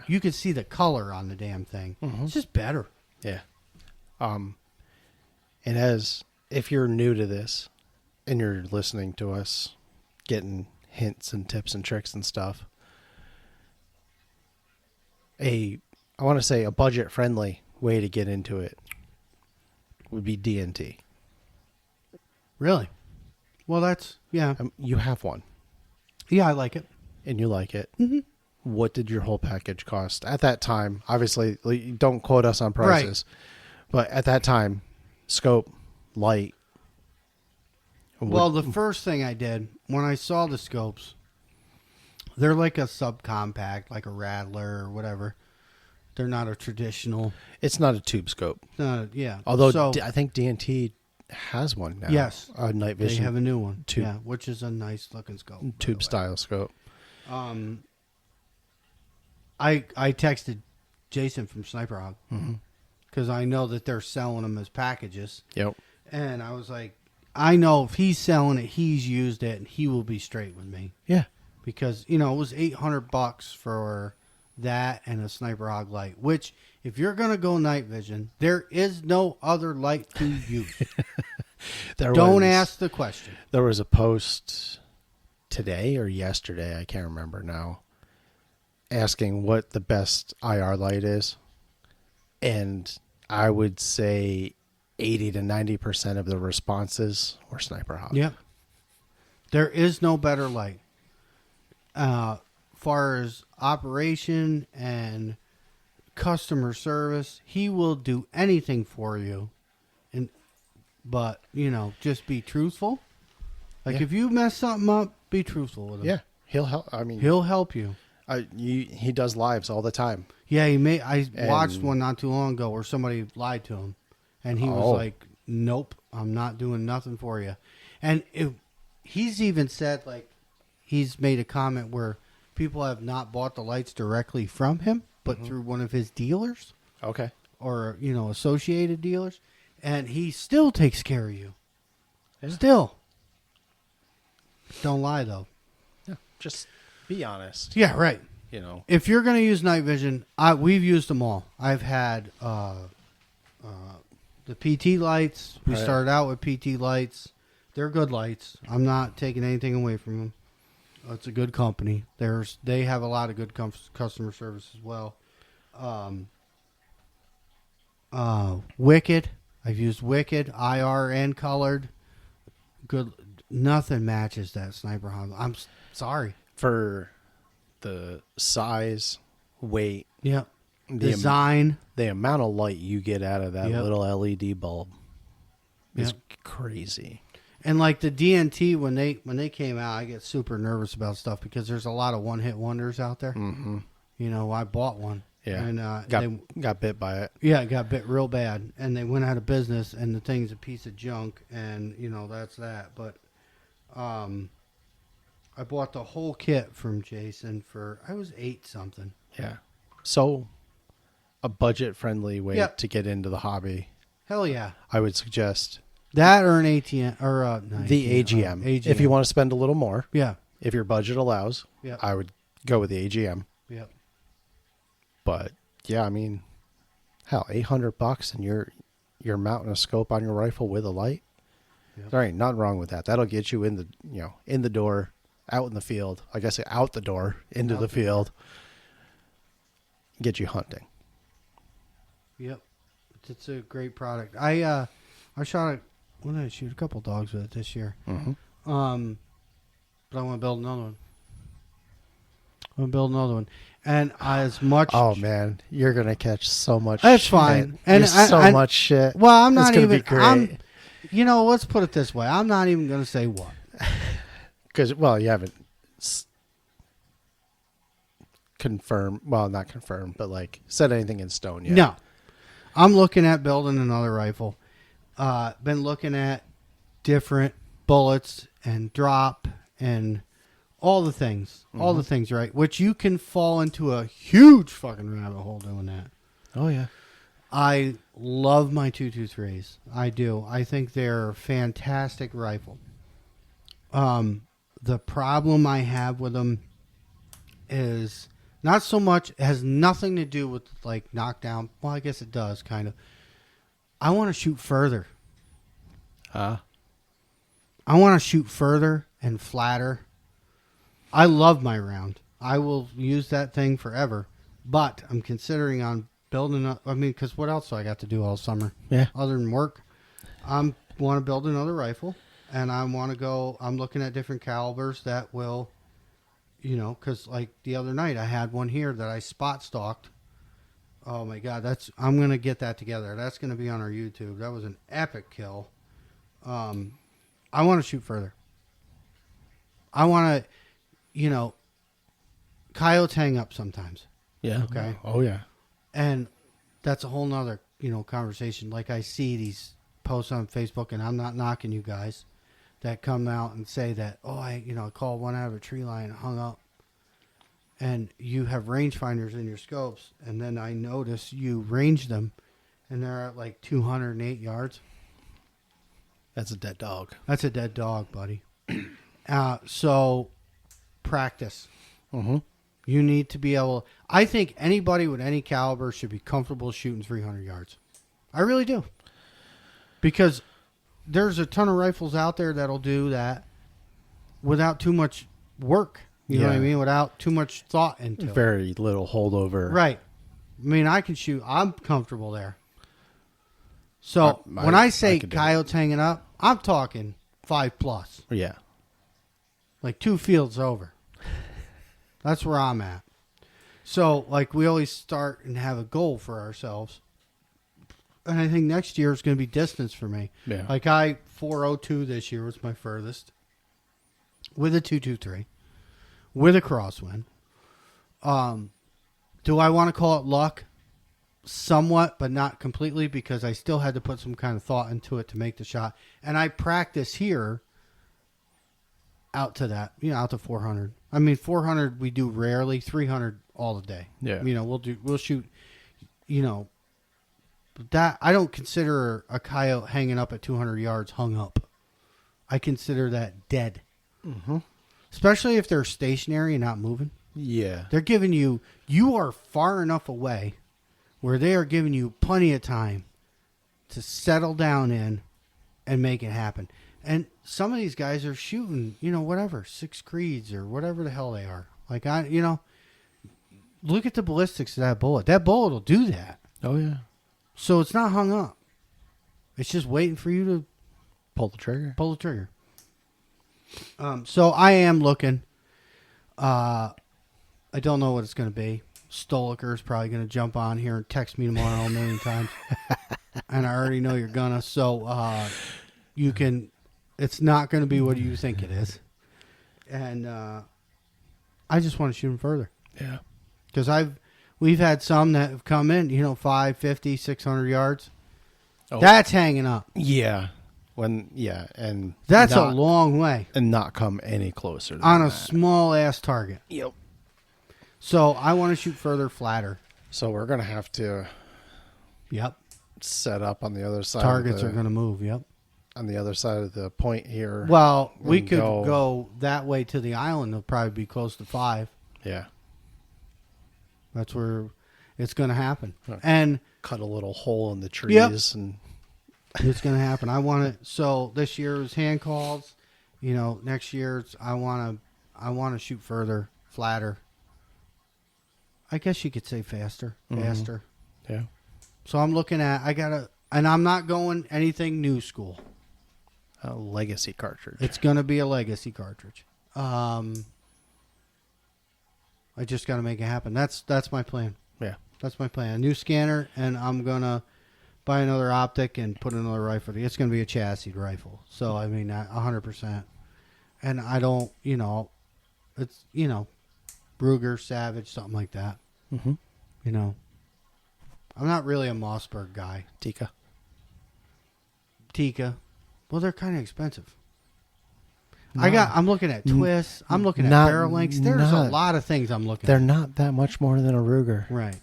you can see the color on the damn thing. Mm-hmm. It's just better. Yeah. And if you're new to this and you're listening to us getting hints and tips and tricks and stuff, I want to say a budget friendly way to get into it would be DNT. Really? Well, You have one. Yeah, I like it. And you like it. Mm-hmm. What did your whole package cost at that time? Obviously, don't quote us on prices. Right. But at that time, scope, light. Well, the first thing I did when I saw the scopes, they're like a subcompact, like a Rattler or whatever. They're not a traditional. It's not a tube scope. Yeah. Although I think DNT has one now. Yes. A night vision. They have a new one. Tube. Yeah, which is a nice looking scope. Tube style scope. I texted Jason from Sniper Hog because I know that they're selling them as packages. Yep. And I was like, I know if he's selling it, he's used it, and he will be straight with me. Yeah. Because, it was $800 for that and a Sniper Hog light, which if you're going to go night vision, there is no other light to use. Don't ask the question. There was a post today or yesterday, I can't remember now, asking what the best IR light is, and I would say 80 to 90% of the responses were Sniper Hawk. Yep. There is no better light. Far as operation and customer service, he will do anything for you. But, just be truthful. Like, if you mess something up, be truthful with him. Yeah, he'll help. I mean, he'll help you. He does lives all the time. Yeah, I watched one not too long ago where somebody lied to him, and he was like, "Nope, I'm not doing nothing for you." And he's even said, like, he's made a comment where people have not bought the lights directly from him, but through one of his dealers. Okay. Or associated dealers, and he still takes care of you. Yeah. Still. Don't lie though. Yeah. Just be honest. Yeah, right. If you're going to use night vision, we've used them all. I've had the PT lights. We started out with PT lights. They're good lights. I'm not taking anything away from them. It's a good company. They have a lot of good customer service as well. Wicked. I've used Wicked, IR and colored. Good. Nothing matches that Sniper Hawk. I'm sorry. For the size, weight, Yep. Design. The amount of light you get out of that little LED bulb is Yep. crazy. And like the DNT, when they came out, I get super nervous about stuff because there's a lot of one-hit wonders out there. Mm-hmm. I bought one. Yeah, and got bit by it. Yeah, it got bit real bad, and they went out of business, and the thing's a piece of junk, and that's that. But I bought the whole kit from Jason I was $8 something. Yeah, so a budget-friendly way Yep. to get into the hobby. Hell yeah, I would suggest that or an ATM or the AGM. If you want to spend a little more, yeah, if your budget allows, I would go with the AGM. Yep. But yeah, I mean, hell, $800 and you're mounting a scope on your rifle with a light. Yep. There ain't nothing wrong with that. That'll get you in the door, out in the field. Like I say, out the door, into the field. Get you hunting. Yep, it's a great product. I shot when did I shoot a couple dogs with it this year. Mm-hmm. But I want to build another one. And as much... Oh, man. You're going to catch so much That's shit. fine. And so much shit. Well, I'm not it's gonna even... Be great. Let's put it this way. I'm not even going to say what. Because, you haven't confirmed... Well, not confirmed, but, set anything in stone yet. No. I'm looking at building another rifle. Been looking at different bullets and drop and... all the things, right? Which you can fall into a huge fucking rabbit hole doing that. Oh, yeah. I love my 223s. I do. I think they're a fantastic rifle. The problem I have with them is not so much, it has nothing to do with knockdown. Well, I guess it does, kind of. I want to shoot further. I want to shoot further and flatter. I love my round. I will use that thing forever. But I'm considering on building because what else do I got to do all summer? Yeah. Other than work. I want to build another rifle. And I want to go, I'm looking at different calibers that will, because the other night I had one here that I spot stalked. Oh my God, I'm going to get that together. That's going to be on our YouTube. That was an epic kill. I want to shoot further. I want to... coyotes hang up sometimes. Yeah. Okay. Oh, yeah. And that's a whole nother, conversation. Like I see these posts on Facebook, and I'm not knocking you guys that come out and say that, I called one out of a tree line and hung up. And you have rangefinders in your scopes, and then I notice you range them, and they're at 208 yards. That's a dead dog. That's a dead dog, buddy. So... practice. Mm-hmm. You need to be able... I think anybody with any caliber should be comfortable shooting 300 yards. I really do. Because there's a ton of rifles out there that'll do that without too much work. You know what I mean? Without too much thought into it. Very little holdover. Right. I mean, I can shoot. I'm comfortable there. So when I say coyotes hanging up, I'm talking 5+. Yeah. Like 2 fields over. That's where I'm at. So, like, we always start and have a goal for ourselves. And I think next year is going to be distance for me. Yeah. Like, 402 this year was my furthest. With a 223. With a crosswind. Do I want to call it luck? Somewhat, but not completely, because I still had to put some kind of thought into it to make the shot. And I practice here out to that, out to 400. I mean, 400 we do rarely, 300 all the day. Yeah. We'll shoot, that I don't consider a coyote hanging up at 200 yards hung up. I consider that dead. Mm-hmm. Especially if they're stationary and not moving. Yeah. They're giving you are far enough away where they are giving you plenty of time to settle down in and make it happen. And some of these guys are shooting, 6 creeds or whatever the hell they are. Like, look at the ballistics of that bullet. That bullet will do that. Oh, yeah. So it's not hung up. It's just waiting for you to pull the trigger. So I am looking. I don't know what it's going to be. Stoliker is probably going to jump on here and text me tomorrow a million times. And I already know you're going to. So you can, it's not going to be what you think it is. And I just want to shoot him further. Yeah. Because we've had some that have come in, 550, 600 yards. Oh. That's hanging up. Yeah. And that's a long way. And not come any closer than on a that. small ass target. Yep. So I want to shoot further, flatter. So we're going to have to set up on the other side. Targets are going to move, yep. On the other side of the point here. Well, we could go that way to the island. It'll probably be close to 5. Yeah. That's where it's going to happen. Okay. And cut a little hole in the trees. And it's going to happen. I want it. So this year was hand calls. Next year I want to shoot further, flatter. I guess you could say faster. Yeah. So I'm looking at, and I'm not going anything new school. A legacy cartridge. It's going to be a legacy cartridge. I just got to make it happen. That's my plan. Yeah. That's my plan. A new scanner, and I'm going to buy another optic and put another rifle. It's going to be a chassis rifle. So, 100%. And I don't, it's, Ruger, Savage, something like that. Mm-hmm. I'm not really a Mossberg guy. Tikka. Well, they're kind of expensive. No. I'm looking at twists. I'm looking at barrel lengths. There's a lot of things I'm looking at. They're not that much more than a Ruger. Right.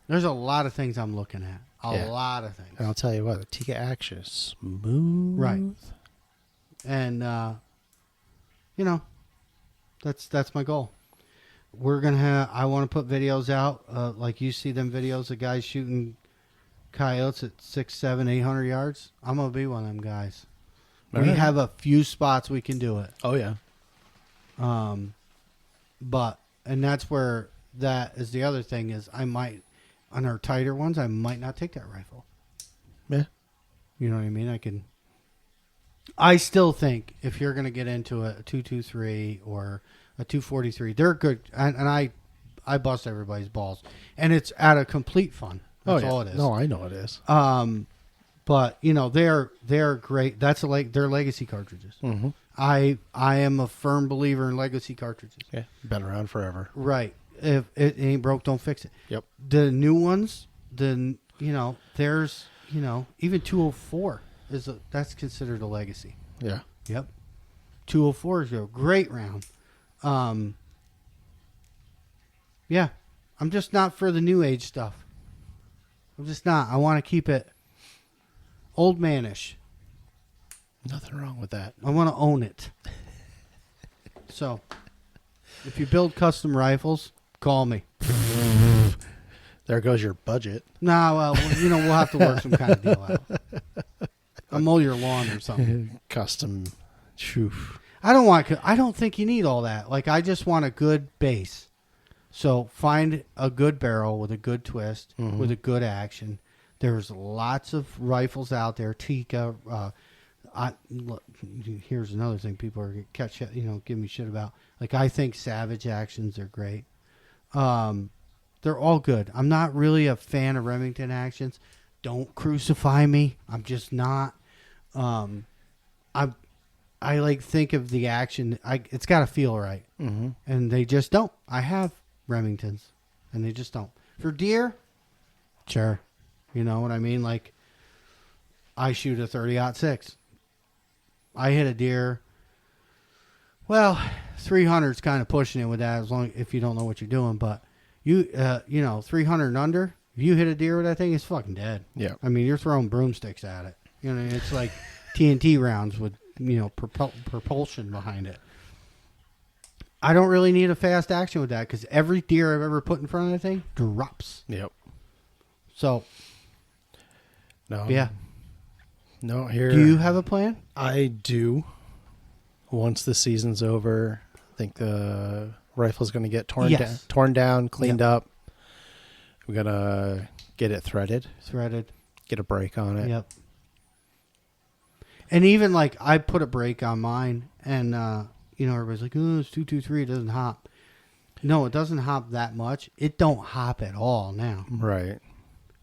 There's a lot of things I'm looking at. A lot of things. And I'll tell you what, the Tikka action is smooth. Right. And, that's my goal. I want to put videos out, like you see them videos of guys shooting coyotes at 600, 700, 800 yards. I'm going to be one of them guys. We have a few spots we can do it. Oh, yeah. And that's where that is the other thing is I might, on our tighter ones, I might not take that rifle. Yeah. You know what I mean? I still think if you're going to get into a 223 or a 243, they're good. And I bust everybody's balls. And it's out of complete fun. That's all it is. No, I know it is. But they're great. That's they're legacy cartridges. Mm-hmm. I am a firm believer in legacy cartridges. Yeah, been around forever. Right. If it ain't broke, don't fix it. Yep. The new ones, there's even 204 that's considered a legacy. Yeah. Yep. 204 is a great round. Yeah. I'm just not for the new age stuff. I'm just not. I want to keep it old manish. Nothing wrong with that. I want to own it. So, if you build custom rifles, call me. There goes your budget. Nah, well, we'll have to work some kind of deal out. I'll mow your lawn or something. Custom. I don't think you need all that. Like, I just want a good base. So find a good barrel with a good twist, with a good action. There's lots of rifles out there. Tika. Here's another thing people are giving me shit about. Like, I think Savage actions are great. They're all good. I'm not really a fan of Remington actions. Don't crucify me. I'm just not. I like think of the action. It's got to feel right, and they just don't. I have Remingtons, and they just don't. For deer, sure, you know what I mean. Like, I shoot a 30-06. I hit a deer. Well, 300 is kind of pushing it with that, as long if you don't know what you're doing. But you 300 and under. If you hit a deer with that thing, it's fucking dead. Yeah. I mean, you're throwing broomsticks at it. You know, it's like TNT rounds with propulsion behind it. I don't really need a fast action with that because every deer I've ever put in front of that thing drops. Yep. So, no. Yeah. No, here. Do you have a plan? I do. Once the season's over, I think the rifle's going to get torn down, cleaned up. We're going to get it threaded. Get a brake on it. Yep. And even like I put a brake on mine, and everybody's like, "Oh, it's 223. It doesn't hop." No, it doesn't hop that much. It don't hop at all now. Right.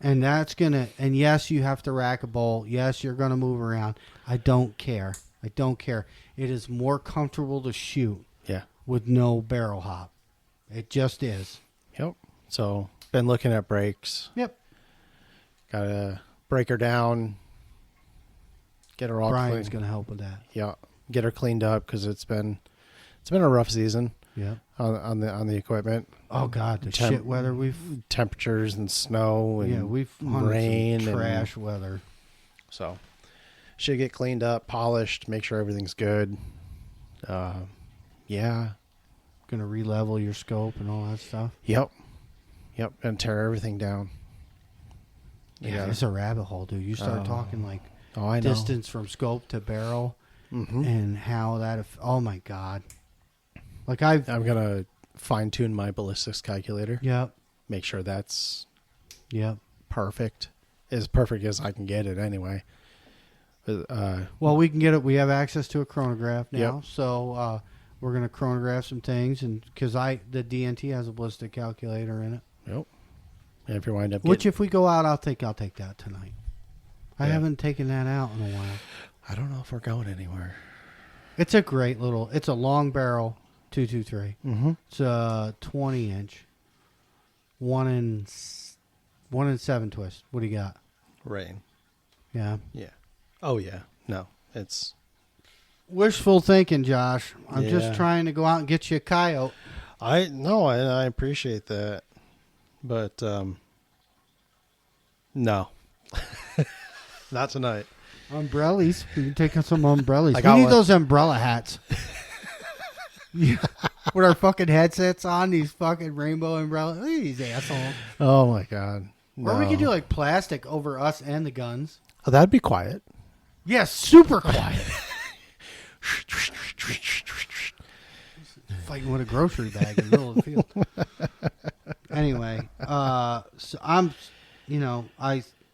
And that's gonna. And yes, you have to rack a bolt. Yes, you're gonna move around. I don't care. It is more comfortable to shoot. Yeah. With no barrel hop. It just is. Yep. So been looking at brakes. Yep. Got to break her down. Get her all Brian's clean. gonna help with that. Yeah. Get her cleaned up because it's been a rough season. Yeah. On the equipment. Oh God, the shit weather temperatures and snow and we've hunted rain some trash weather. So should get cleaned up, polished, make sure everything's good. Yeah. Gonna re-level your scope and all that stuff. Yep. And tear everything down. Yeah, it's a rabbit hole, dude. You start talking like I know. distance from scope to barrel, and how that. Oh my God! Like I'm gonna fine tune my ballistics calculator. Yep. Make sure that's perfect, as perfect as I can get it anyway. Well, we can get it. We have access to a chronograph now, Yep. so we're gonna chronograph some things, and because the DNT has a ballistic calculator in it. Yep. And if you wind up, If we go out, I'll take that tonight. I haven't taken that out in a while. I don't know if we're going anywhere. It's a great little. It's a long barrel 223. Mm-hmm. It's a 20-inch, 1 and 7 twist. What do you got? Rain. Yeah. Yeah. Oh yeah. No, it's wishful thinking, Josh. I'm just Yeah. trying to go out and get you a coyote. I appreciate that, but no, not tonight. Umbrellas. We can take some umbrellas. I We got need one. those umbrella hats. Yeah. With our fucking headsets on, these fucking rainbow umbrellas. Look at these assholes. Oh my God. Or we No. could do like plastic over us and the guns. Oh, that'd be quiet. Yes, super quiet. Fighting with a grocery bag in the middle of the field. Anyway, so I'm,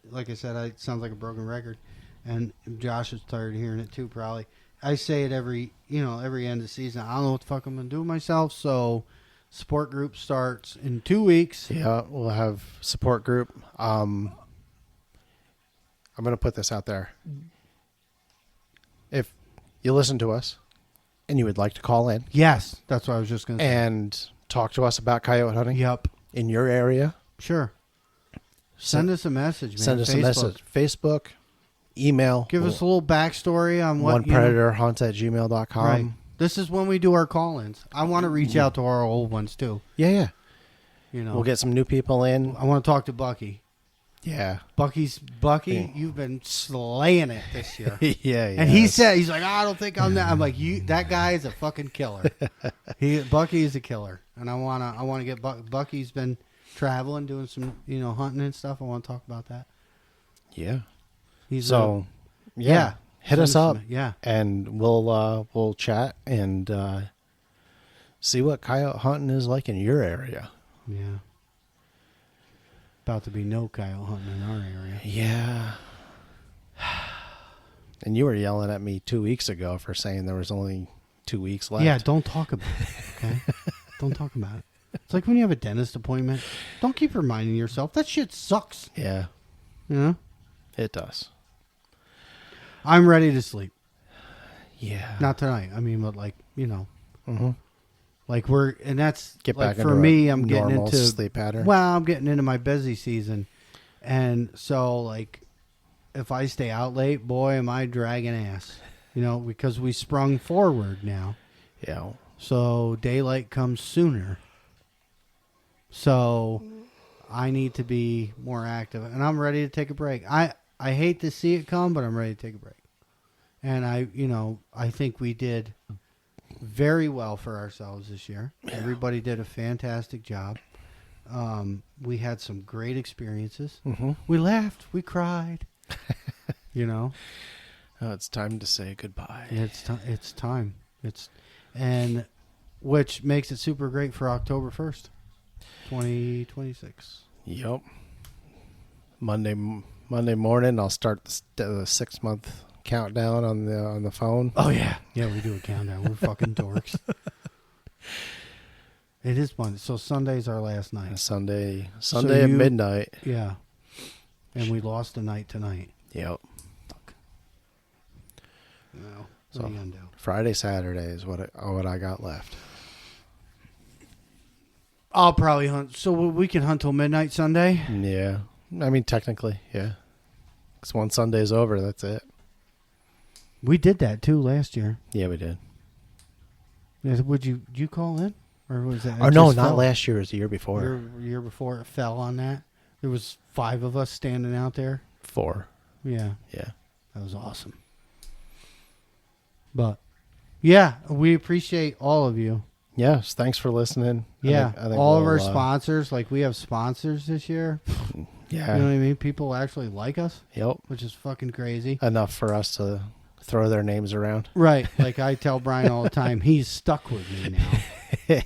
like I said, I sound like a broken record, and Josh is tired of hearing it too. Probably, I say it every end of the season. I don't know what the fuck I'm gonna do with myself. So, support group starts in 2 weeks. Yeah, we'll have support group. I'm going to put this out there. If you listen to us and you would like to call in Yes, that's what I was just gonna say. and talk to us about coyote hunting Yep, in your area, sure. Send us a message, man. send us a Facebook. message. Facebook, email. Give us a little backstory on what onepredatorhunts@gmail.com. Right. This is when we do our call-ins. I want to reach out to our old ones too. Yeah. We'll We'll get some new people in. I want to talk to Bucky. Yeah. Bucky, Yeah. you've been slaying it this year. Yeah. And he's like, I don't think I'm that. I'm like, that guy is a fucking killer. Bucky is a killer, and I wanna get Bucky's been traveling, doing some hunting and stuff. I want to talk about that. Yeah. He's So, yeah. hit us up. Yeah. And we'll chat and see what coyote hunting is like in your area. Yeah. About to be no coyote hunting in our area. Yeah. And you were yelling at me 2 weeks ago for saying there was only 2 weeks left. Yeah, don't talk about it, okay? Don't talk about it. It's like when you have a dentist appointment. Don't keep reminding yourself. That shit sucks. Yeah. You know? It does. I'm ready to sleep. Yeah. Not tonight. I mean, but like, you know. Mm-hmm. Like and that's Get like back for into me, a I'm getting normal into sleep pattern. Well, I'm getting into my busy season. And so like if I stay out late, boy, am I dragging ass. You know, because we sprung forward now. Yeah. So daylight comes sooner. So I need to be more active. And I'm ready to take a break. I hate to see it come, but I'm ready to take a break. And I think we did very well for ourselves this year. Yeah. Everybody did a fantastic job. We had some great experiences. Mm-hmm. We laughed. We cried. You know? Oh, it's time to say goodbye. It's time. And which makes it super great for October 1st, 2026. Yep. Monday morning, I'll start the 6-month countdown on the phone. Oh yeah, we do a countdown. We're fucking dorks. It is Monday, so Sunday's our last night. Sunday at midnight. Yeah, and we lost a night tonight. Yep. Fuck. No, so what are you gonna do? Friday, Saturday is what I got left. I'll probably hunt. So we can hunt till midnight Sunday. Yeah, I mean technically, yeah. Because once Sunday's over, that's it. We did that too last year. Yeah, we did. Would you call in, or was that? Oh no, not last year. It was the year before. Year before it fell on that. There was 5 of us standing out there. 4. Yeah. Yeah. That was awesome. But yeah, we appreciate all of you. Yes, thanks for listening. Yeah, I think all of our sponsors. Like we have sponsors this year. Yeah. You know what I mean? People actually like us. Yep. Which is fucking crazy. Enough for us to throw their names around. Right. Like I tell Brian all the time, he's stuck with me now.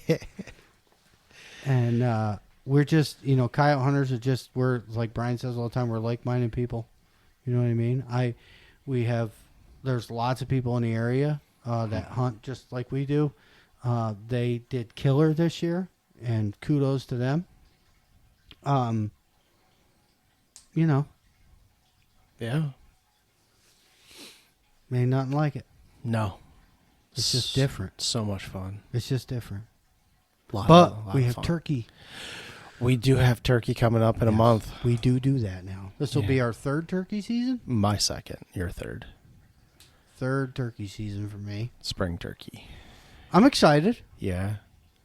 And we're just, coyote hunters are we're, like Brian says all the time, we're like-minded people. You know what I mean? There's lots of people in the area that hunt just like we do. They did killer this year, and kudos to them. Yeah. Ain't nothing like it. No. It's just different. So much fun. It's just different. But we have turkey. We do have turkey coming up in a month. We do that now. This will be our 3rd turkey season? My 2nd. Your 3rd. 3rd turkey season for me. Spring turkey. I'm excited. Yeah.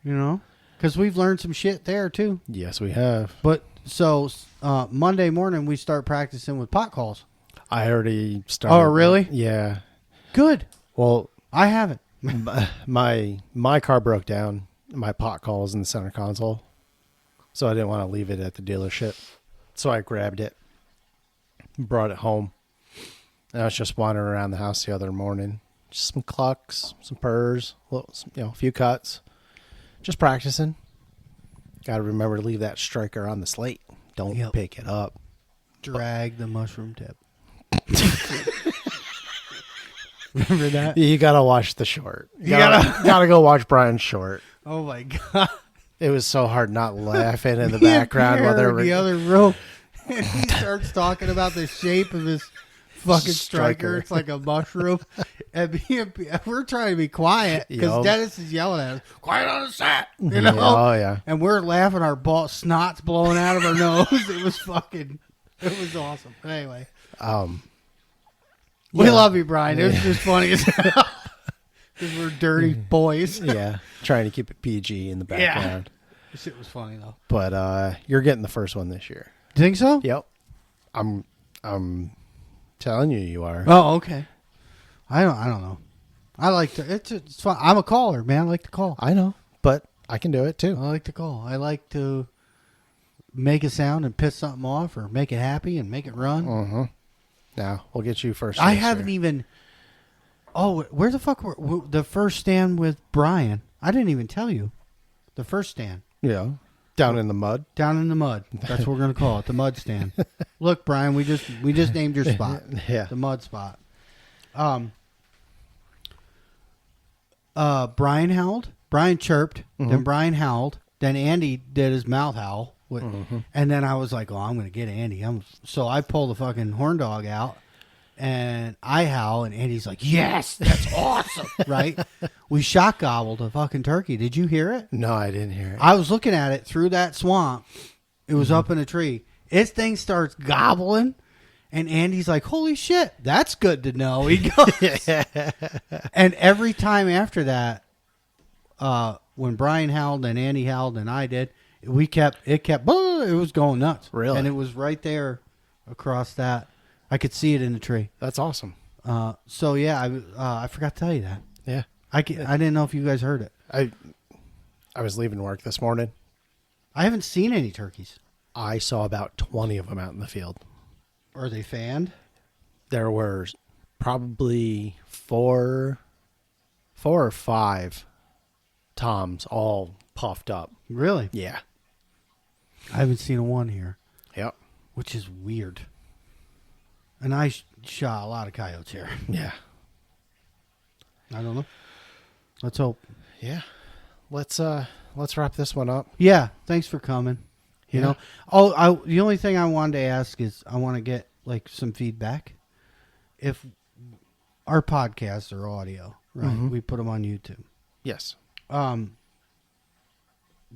Because we've learned some shit there, too. Yes, we have. But, so, Monday morning, we start practicing with pot calls. I already started. Oh, really? Yeah. Good. Well, I haven't. my car broke down. My pot call was in the center console. So I didn't want to leave it at the dealership. So I grabbed it, brought it home. And I was just wandering around the house the other morning. Just some clucks, some purrs, a few cuts. Just practicing. Got to remember to leave that striker on the slate. Don't pick it up. Drag the mushroom tip. Remember that? You got to watch the short. You gotta go watch Brian's short. Oh, my God. It was so hard not laughing in the background while they're in the other room. And he starts talking about the shape of his fucking striker. It's like a mushroom. And we're trying to be quiet because Dennis is yelling at us, quiet on the set, you know? Oh, yeah. And we're laughing, our snot's blowing out of our nose. It was awesome. But anyway. We love you, Brian. It was just funny as hell. Because we're dirty boys. Yeah. Trying to keep it PG in the background. Yeah. This shit was funny, though. But you're getting the first one this year. You think so? Yep. I'm telling you are. Oh, okay. I don't know. I like to. It's fun. I'm a caller, man. I like to call. I know, but I can do it too. I like to call. I like to make a sound and piss something off, or make it happy and make it run. Mm-hmm. Now we'll get you first. I haven't even. Oh, where the fuck were the first stand with Brian? I didn't even tell you. The first stand. Yeah. Down in the mud. Down in the mud. That's what we're gonna call it. The mud stand. Look, Brian, we just named your spot. Yeah. The mud spot. Brian howled. Brian chirped. Then Brian howled. Then Andy did his mouth howl. And then I was like, "Oh, I'm gonna get Andy." So I pull the fucking horn dog out, and I howl, and Andy's like, "Yes, that's awesome!" Right? We shot gobbled a fucking turkey. Did you hear it? No, I didn't hear it. I was looking at it through that swamp. It was up in a tree. Its thing starts gobbling, and Andy's like, "Holy shit, that's good to know." He goes, and every time after that, when Brian howled and Andy howled and I did, it was going nuts. Really? And it was right there across that. I could see it in the tree. That's awesome. So yeah, I forgot to tell you that. Yeah. I didn't know if you guys heard it. I was leaving work this morning. I haven't seen any turkeys. I saw about 20 of them out in the field. Are they fanned? There were probably four or five toms all puffed up. Really? Yeah. I haven't seen a one here. Yep. Which is weird. And I shot a lot of coyotes here. Yeah. I don't know. Let's hope. Yeah. Let's wrap this one up. Yeah. Thanks for coming. You Yeah. know. Oh, the only thing I wanted to ask is I want to get like some feedback. If our podcasts are audio, right? We put them on YouTube. Yes.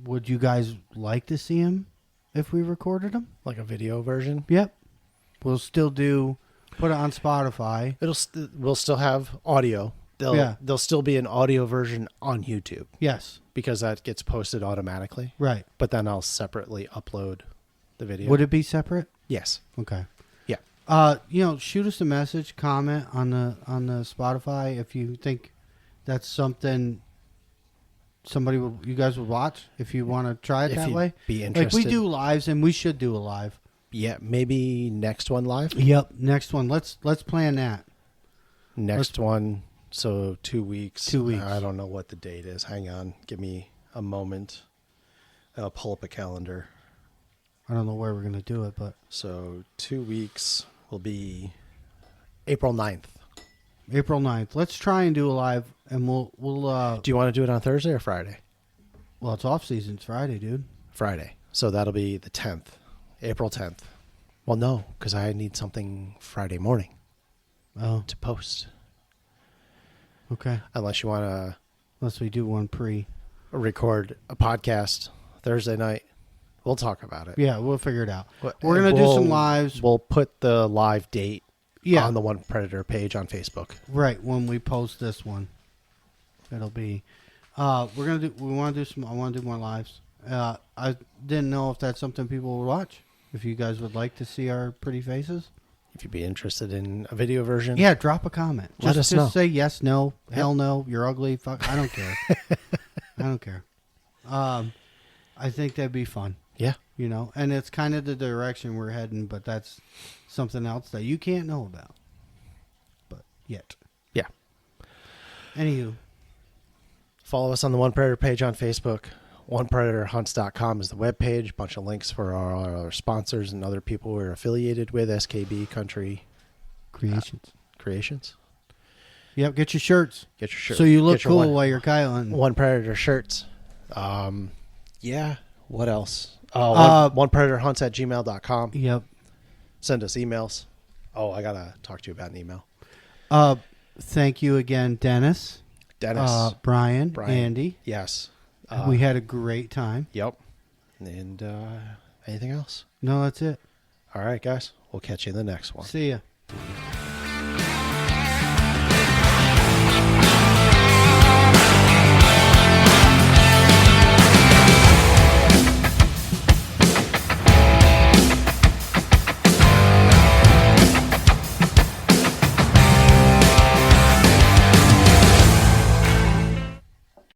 Would you guys like to see them if we recorded them? Like a video version? Yep. We'll still put it on Spotify. We'll still have audio. There'll still be an audio version on YouTube Yes. because that gets posted automatically. Right. But then I'll separately upload the video. Would it be separate? Yes. Okay. Yeah. Shoot us a message, comment on the Spotify if you think that's something you guys would watch if you want to try it If that you'd way. be Like interested. we do lives, and we should do a live. Yeah, maybe next one live. Yep, next one. Let's plan that. Next one, so 2 weeks. 2 weeks. I don't know what the date is. Hang on. Give me a moment. I'll pull up a calendar. I don't know where we're gonna do it, but So 2 weeks will be April 9th. April 9th. Let's try and do a live, and we'll Do you want to do it on Thursday or Friday? well, it's off season. It's Friday, dude. Friday. So that'll be the 10th. April 10th. Well, no, because I need something Friday morning Oh, to post. okay. Unless you want to Unless we do one pre. record a podcast Thursday night. We'll talk about it. Yeah, we'll figure it out. We're We're gonna do some lives. We'll put the live date Yeah, on the One Predator page on Facebook. right when we post this one, it'll be. We want to do some. I want to do more lives. I didn't know if that's something people would watch. If you guys would like to see our pretty faces, If you'd be interested in a video version, yeah, drop a comment. Let us know. Say yes, no, hell no, you're ugly. Fuck, I don't care. I don't care. I think that'd be fun. Yeah. You know, and it's kind of the direction we're heading, but that's something else that you can't know about. But yet. Yeah. Anywho. Follow us on the One Predator page on Facebook. onepredatorhunts.com is the webpage. Bunch of links for our sponsors and other people we're affiliated with. SKB Country Creations. Yep, get your shirts. Get your shirt. So you look Get your cool while you're coyote hunting. One Predator shirts. Yeah. What else? onepredatorhunts@gmail.com. Yep. Send us emails. Oh, I got to talk to you about an email. Thank you again, Dennis. Brian, Andy. Yes. We had a great time. Yep. And anything else? No, that's it. All right, guys. We'll catch you in the next one. See ya.